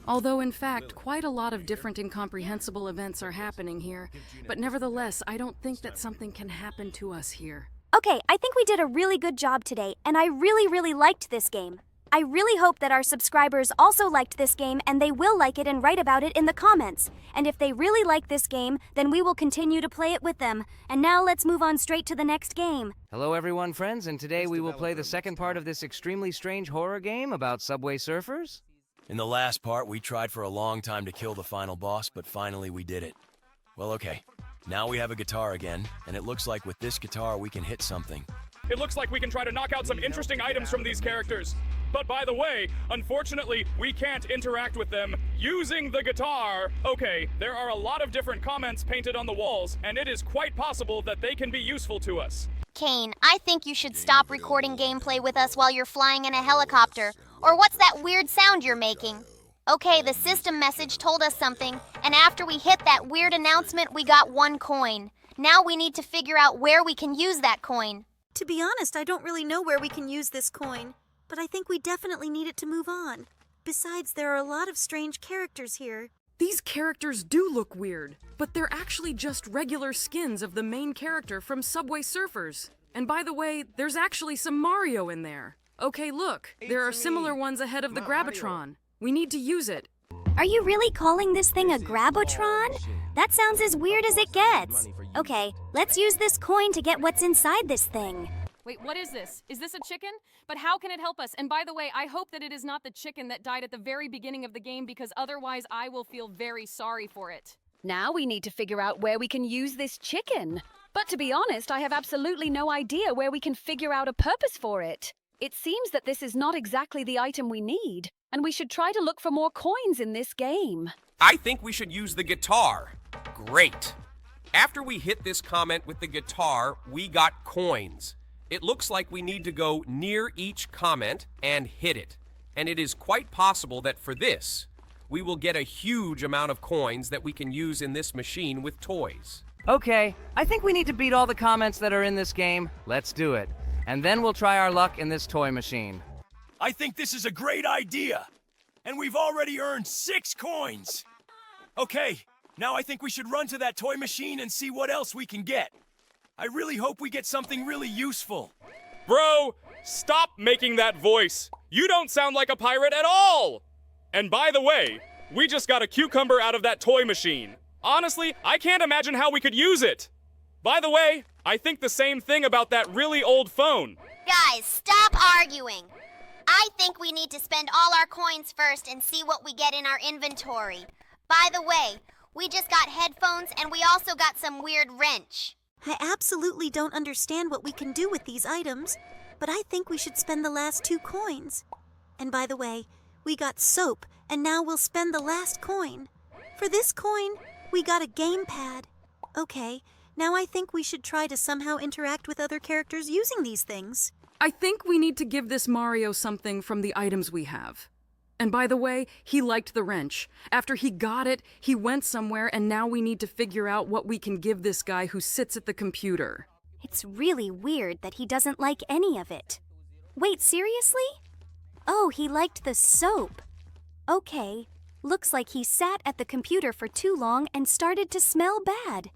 Although, in fact, quite a lot of different incomprehensible events are happening here. But nevertheless, I don't think that something can happen to us here. Okay, I think we did a really good job today, and I really liked this game. I really hope that our subscribers also liked this game, and they will like it and write about it in the comments. And if they really like this game, then we will continue to play it with them. And now let's move on straight to the next game. Hello everyone, friends, and today we will play the second part of this extremely strange horror game about Subway Surfers. In the last part, we tried for a long time to kill the final boss, but finally we did it. Well, okay. Now we have a guitar again, and it looks like with this guitar we can hit something. It looks like we can try to knock out some interesting items from these characters. But by the way, unfortunately, we can't interact with them using the guitar. Okay, there are a lot of different comments painted on the walls, and it is quite possible that they can be useful to us. Kane, I think you should stop recording gameplay with us while you're flying in a helicopter. Or what's that weird sound you're making? Okay, the system message told us something, and after we hit that weird announcement, we got 1 coin. Now we need to figure out where we can use that coin. To be honest, I don't really know where we can use this coin, but I think we definitely need it to move on. Besides, there are a lot of strange characters here. These characters do look weird, but they're actually just regular skins of the main character from Subway Surfers. And by the way, there's actually some Mario in there. Okay, look, there are similar ones ahead of the Grabatron. We need to use it. Are you really calling this thing a Grabotron? That sounds as weird as it gets. Okay, let's use this coin to get what's inside this thing. Wait, what is this? Is this a chicken? But how can it help us? And by the way, I hope that it is not the chicken that died at the very beginning of the game, because otherwise I will feel very sorry for it. Now we need to figure out where we can use this chicken. But to be honest, I have absolutely no idea where we can figure out a purpose for it. It seems that this is not exactly the item we need, and we should try to look for more coins in this game. I think we should use the guitar. Great. After we hit this comment with the guitar, we got coins. It looks like we need to go near each comment and hit it. And it is quite possible that for this, we will get a huge amount of coins that we can use in this machine with toys. Okay, I think we need to beat all the comments that are in this game. Let's do it. And then we'll try our luck in this toy machine. I think this is a great idea. And we've already earned 6 coins. Okay, now I think we should run to that toy machine and see what else we can get. I really hope we get something really useful. Bro, stop making that voice. You don't sound like a pirate at all. And by the way, we just got a cucumber out of that toy machine. Honestly, I can't imagine how we could use it. By the way, I think the same thing about that really old phone. Guys, stop arguing. I think we need to spend all our coins first and see what we get in our inventory. By the way, we just got headphones and we also got some weird wrench. I absolutely don't understand what we can do with these items, but I think we should spend the last 2 coins. And by the way, we got soap, and now we'll spend the last coin. For this coin, we got a gamepad. Okay, now I think we should try to somehow interact with other characters using these things. I think we need to give this Mario something from the items we have. And by the way, he liked the wrench. After he got it, he went somewhere, and now we need to figure out what we can give this guy who sits at the computer. It's really weird that he doesn't like any of it. Wait, seriously? Oh, he liked the soap. Okay, looks like he sat at the computer for too long and started to smell bad.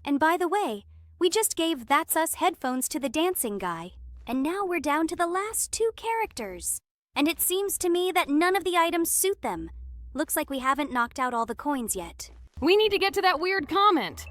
And by the way, we just gave That's Us headphones to the dancing guy. And now we're down to the last 2 characters. And it seems to me that none of the items suit them. Looks like we haven't knocked out all the coins yet. We need to get to that weird comment.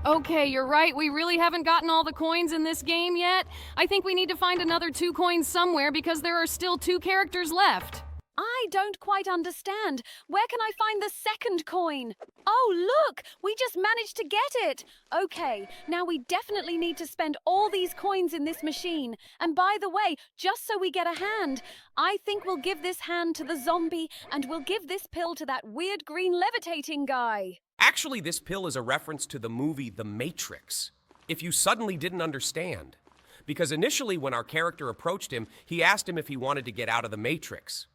Okay, you're right, we really haven't gotten all the coins in this game yet. I think we need to find another 2 coins somewhere because there are still 2 characters left. I don't quite understand. Where can I find the second coin? Oh, look! We just managed to get it! Okay, now we definitely need to spend all these coins in this machine. And by the way, just so we get a hand, I think we'll give this hand to the zombie, and we'll give this pill to that weird green levitating guy. Actually, this pill is a reference to the movie The Matrix, if you suddenly didn't understand. Because initially when our character approached him, he asked him if he wanted to get out of the Matrix.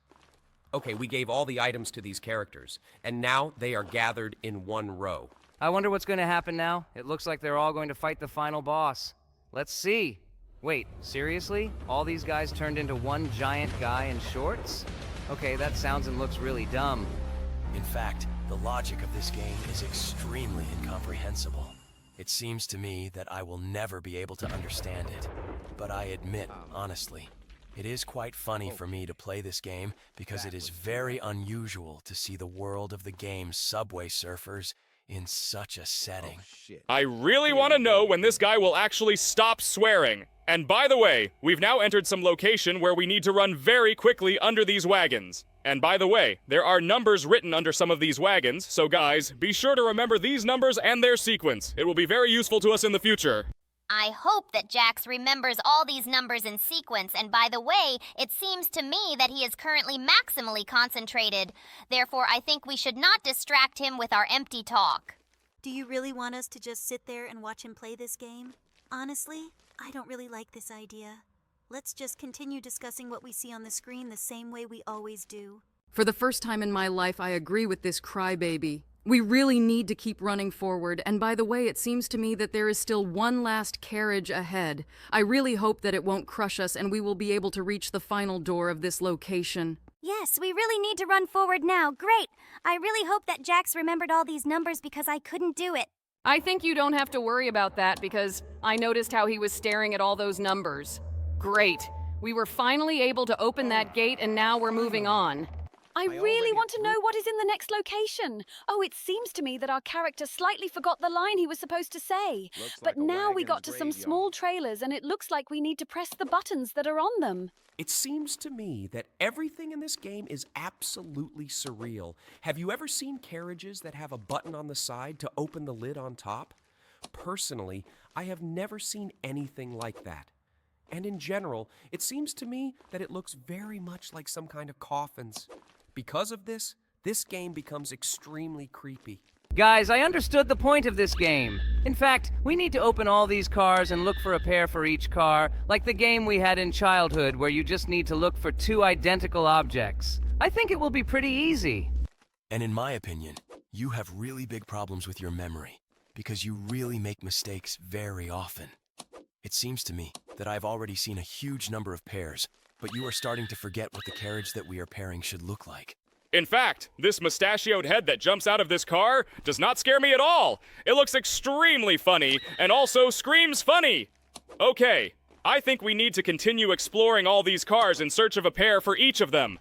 Okay, we gave all the items to these characters, and now they are gathered in one row. I wonder what's going to happen now. It looks like they're all going to fight the final boss. Let's see. Wait, seriously? All these guys turned into one giant guy in shorts? Okay, that sounds and looks really dumb. In fact, the logic of this game is extremely incomprehensible. It seems to me that I will never be able to understand it. But I admit, honestly, it is quite funny for me to play this game because it is very unusual to see the world of the game Subway Surfers in such a setting. I really want to know when this guy will actually stop swearing. And by the way, we've now entered some location where we need to run very quickly under these wagons. And by the way, there are numbers written under some of these wagons, so guys, be sure to remember these numbers and their sequence. It will be very useful to us in the future. I hope that Jax remembers all these numbers in sequence, and by the way, it seems to me that he is currently maximally concentrated. Therefore, I think we should not distract him with our empty talk. Do you really want us to just sit there and watch him play this game? Honestly, I don't really like this idea. Let's just continue discussing what we see on the screen the same way we always do. For the first time in my life, I agree with this crybaby. We really need to keep running forward, and by the way, it seems to me that there is still one last carriage ahead. I really hope that it won't crush us and we will be able to reach the final door of this location. Yes, we really need to run forward now. Great! I really hope that Jax remembered all these numbers because I couldn't do it. I think you don't have to worry about that because I noticed how he was staring at all those numbers. Great. We were finally able to open that gate and now we're moving on. I really want to know what is in the next location. Oh, it seems to me that our character slightly forgot the line he was supposed to say. But now we got to some small trailers and it looks like we need to press the buttons that are on them. It seems to me that everything in this game is absolutely surreal. Have you ever seen carriages that have a button on the side to open the lid on top? Personally, I have never seen anything like that. And in general, it seems to me that it looks very much like some kind of coffins. Because of this game becomes extremely creepy. Guys, I understood the point of this game. In fact, we need to open all these cars and look for a pair for each car, like the game we had in childhood where you just need to look for two identical objects. I think it will be pretty easy. And in my opinion, you have really big problems with your memory because you really make mistakes very often. It seems to me that I've already seen a huge number of pairs, but you are starting to forget what the carriage that we are pairing should look like. In fact, this mustachioed head that jumps out of this car does not scare me at all. It looks extremely funny and also screams funny. Okay, I think we need to continue exploring all these cars in search of a pair for each of them.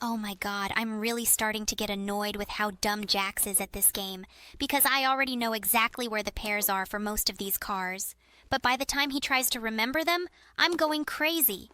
Oh my god, I'm really starting to get annoyed with how dumb Jax is at this game, because I already know exactly where the pairs are for most of these cars. But by the time he tries to remember them, I'm going crazy.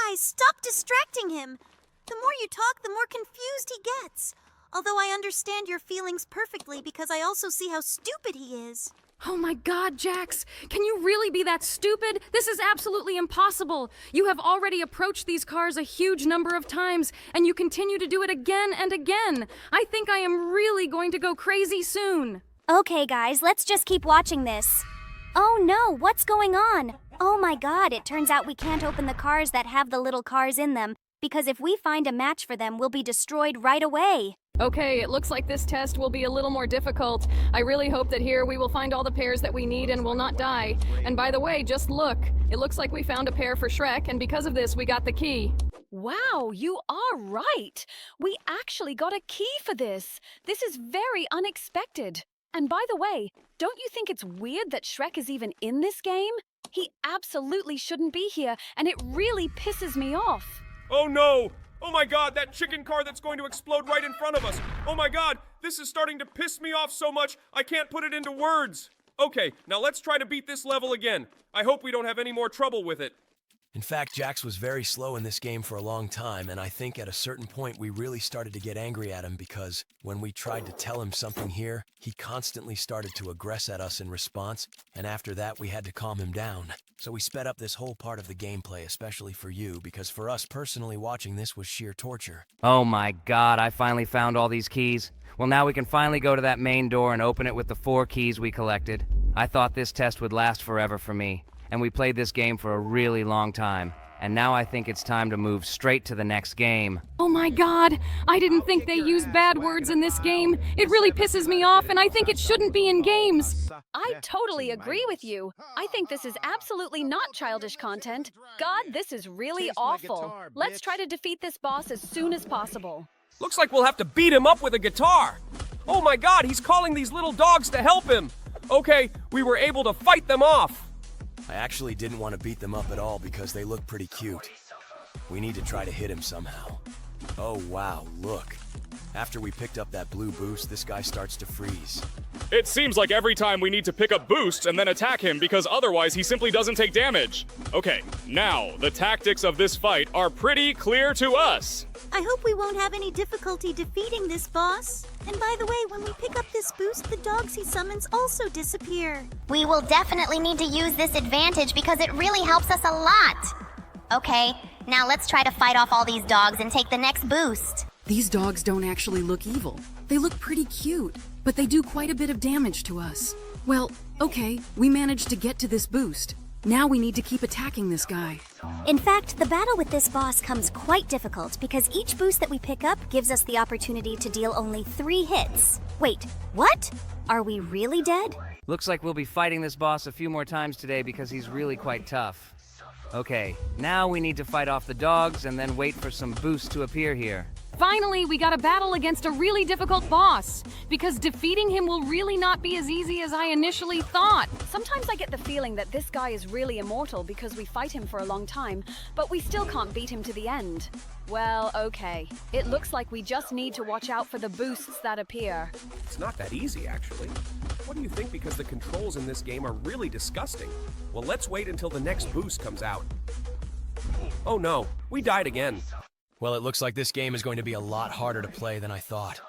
Guys, stop distracting him! The more you talk, the more confused he gets. Although I understand your feelings perfectly because I also see how stupid he is. Oh my god, Jax! Can you really be that stupid? This is absolutely impossible! You have already approached these cars a huge number of times, and you continue to do it again and again! I think I am really going to go crazy soon! Okay, guys, let's just keep watching this. Oh no, what's going on? Oh my god, it turns out we can't open the cars that have the little cars in them, because if we find a match for them, we'll be destroyed right away. Okay, it looks like this test will be a little more difficult. I really hope that here we will find all the pairs that we need and will not die. And by the way, just look. It looks like we found a pair for Shrek, and because of this, we got the key. Wow, you are right. We actually got a key for this. This is very unexpected. And by the way, don't you think it's weird that Shrek is even in this game? He absolutely shouldn't be here, and it really pisses me off. Oh no! Oh my god, that chicken car that's going to explode right in front of us! Oh my god, this is starting to piss me off so much, I can't put it into words! Okay, now let's try to beat this level again. I hope we don't have any more trouble with it. In fact, Jax was very slow in this game for a long time, and I think at a certain point we really started to get angry at him because when we tried to tell him something here, he constantly started to aggress at us in response, and after that we had to calm him down. So we sped up this whole part of the gameplay, especially for you, because for us personally, watching this was sheer torture. Oh my god, I finally found all these keys. Well, now we can finally go to that main door and open it with the 4 keys we collected. I thought this test would last forever for me, and we played this game for a really long time. And now I think it's time to move straight to the next game. Oh my god, I didn't think they used bad words in this game. It really pisses me off, and I think it shouldn't be in games. I totally agree with you. I think this is absolutely not childish content. God, this is really awful. Let's try to defeat this boss as soon as possible. Looks like we'll have to beat him up with a guitar. Oh my god, he's calling these little dogs to help him. Okay, we were able to fight them off. I actually didn't want to beat them up at all because they look pretty cute. We need to try to hit him somehow. Oh wow, look. After we picked up that blue boost, this guy starts to freeze. It seems like every time we need to pick up boosts and then attack him because otherwise he simply doesn't take damage. Okay, now, the tactics of this fight are pretty clear to us. I hope we won't have any difficulty defeating this boss. And by the way, when we pick up this boost, the dogs he summons also disappear. We will definitely need to use this advantage because it really helps us a lot. Okay, now let's try to fight off all these dogs and take the next boost. These dogs don't actually look evil. They look pretty cute, but they do quite a bit of damage to us. Well, okay, we managed to get to this boost. Now we need to keep attacking this guy. In fact, the battle with this boss comes quite difficult because each boost that we pick up gives us the opportunity to deal only 3 hits. Wait, what? Are we really dead? Looks like we'll be fighting this boss a few more times today because he's really quite tough. Okay, now we need to fight off the dogs and then wait for some boosts to appear here. Finally, we got a battle against a really difficult boss, because defeating him will really not be as easy as I initially thought. Sometimes I get the feeling that this guy is really immortal because we fight him for a long time, but we still can't beat him to the end. Well, okay. It looks like we just need to watch out for the boosts that appear. It's not that easy, actually. What do you think? Because the controls in this game are really disgusting. Well, let's wait until the next boost comes out. Oh no, we died again. Well, it looks like this game is going to be a lot harder to play than I thought.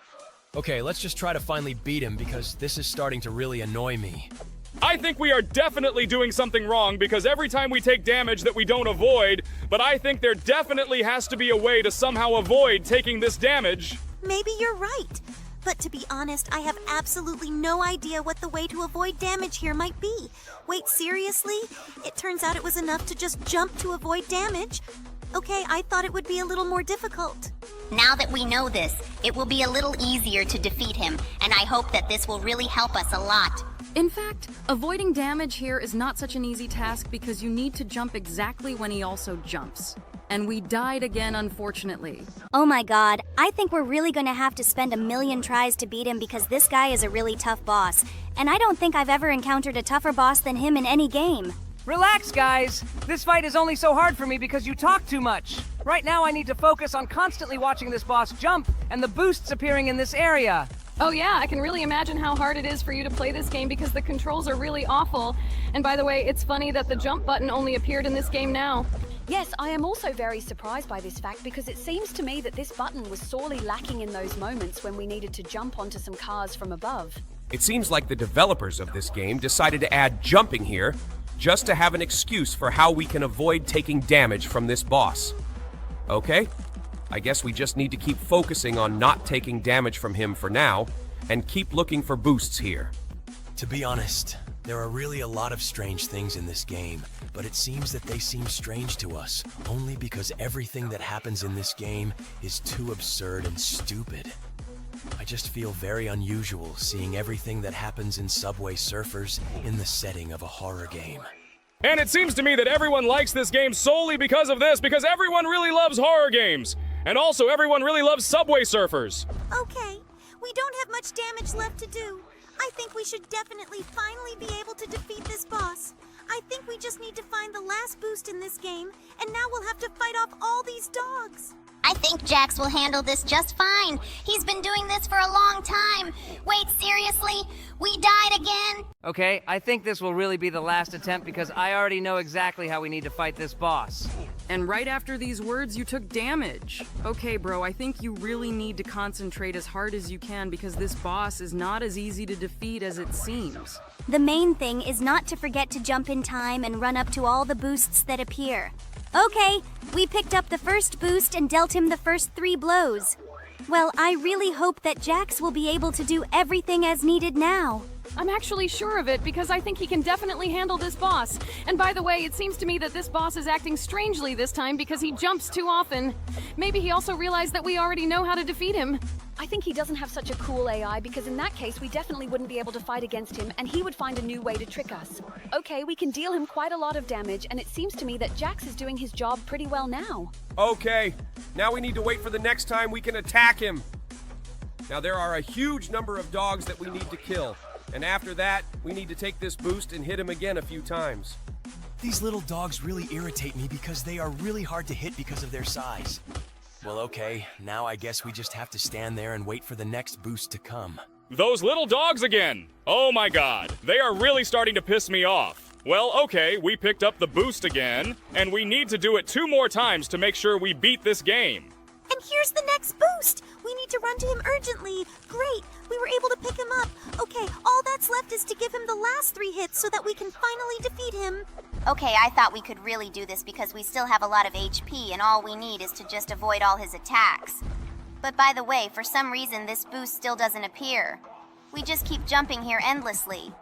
Okay, let's just try to finally beat him because this is starting to really annoy me. I think we are definitely doing something wrong because every time we take damage that we don't avoid, but I think there definitely has to be a way to somehow avoid taking this damage. Maybe you're right. But to be honest, I have absolutely no idea what the way to avoid damage here might be. Wait, seriously? It turns out it was enough to just jump to avoid damage. Okay, I thought it would be a little more difficult. Now that we know this, it will be a little easier to defeat him, and I hope that this will really help us a lot. In fact, avoiding damage here is not such an easy task because you need to jump exactly when he also jumps. And we died again, unfortunately. Oh my god, I think we're really gonna have to spend 1,000,000 tries to beat him because this guy is a really tough boss. And I don't think I've ever encountered a tougher boss than him in any game. Relax, guys! This fight is only so hard for me because you talk too much. Right now I need to focus on constantly watching this boss jump and the boosts appearing in this area. Oh yeah, I can really imagine how hard it is for you to play this game because the controls are really awful. And by the way, it's funny that the jump button only appeared in this game now. Yes, I am also very surprised by this fact because it seems to me that this button was sorely lacking in those moments when we needed to jump onto some cars from above. It seems like the developers of this game decided to add jumping here just to have an excuse for how we can avoid taking damage from this boss. Okay, I guess we just need to keep focusing on not taking damage from him for now, and keep looking for boosts here. To be honest, there are really a lot of strange things in this game, but it seems that they seem strange to us, only because everything that happens in this game is too absurd and stupid. I just feel very unusual seeing everything that happens in Subway Surfers in the setting of a horror game. And it seems to me that everyone likes this game solely because of this, because everyone really loves horror games. And also everyone really loves Subway Surfers. Okay, we don't have much damage left to do. I think we should definitely finally be able to defeat this boss. I think we just need to find the last boost in this game, and now we'll have to fight off all these dogs. I think Jax will handle this just fine. He's been doing this for a long time. Wait, seriously? We died again? Okay, I think this will really be the last attempt because I already know exactly how we need to fight this boss. And right after these words, you took damage. Okay, bro, I think you really need to concentrate as hard as you can because this boss is not as easy to defeat as it seems. The main thing is not to forget to jump in time and run up to all the boosts that appear. Okay, we picked up the first boost and dealt him the first 3 blows. Well, I really hope that Jax will be able to do everything as needed now. I'm actually sure of it because I think he can definitely handle this boss. And by the way, it seems to me that this boss is acting strangely this time because he jumps too often. Maybe he also realized that we already know how to defeat him. I think he doesn't have such a cool AI because in that case we definitely wouldn't be able to fight against him and he would find a new way to trick us. Okay, we can deal him quite a lot of damage and it seems to me that Jax is doing his job pretty well now. Okay, now we need to wait for the next time we can attack him. Now there are a huge number of dogs that we need to kill. And after that, we need to take this boost and hit him again a few times. These little dogs really irritate me because they are really hard to hit because of their size. Well, okay, now I guess we just have to stand there and wait for the next boost to come. Those little dogs again! Oh my god, they are really starting to piss me off. Well, okay, we picked up the boost again, and we need to do it 2 more times to make sure we beat this game. And here's the next boost! We need to run to him urgently. Great, we were able to pick him up. Okay, all that's left is to give him the last 3 hits so that we can finally defeat him. Okay, I thought we could really do this because we still have a lot of HP and all we need is to just avoid all his attacks. But by the way, for some reason this boost still doesn't appear. We just keep jumping here endlessly.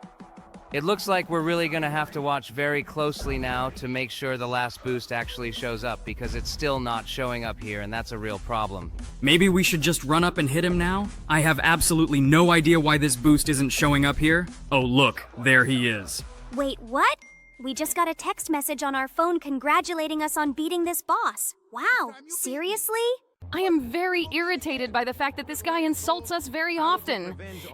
It looks like we're really gonna have to watch very closely now to make sure the last boost actually shows up, because it's still not showing up here, and that's a real problem. Maybe we should just run up and hit him now? I have absolutely no idea why this boost isn't showing up here. Oh look, there he is. Wait, what? We just got a text message on our phone congratulating us on beating this boss. Wow, seriously? I am very irritated by the fact that this guy insults us very often.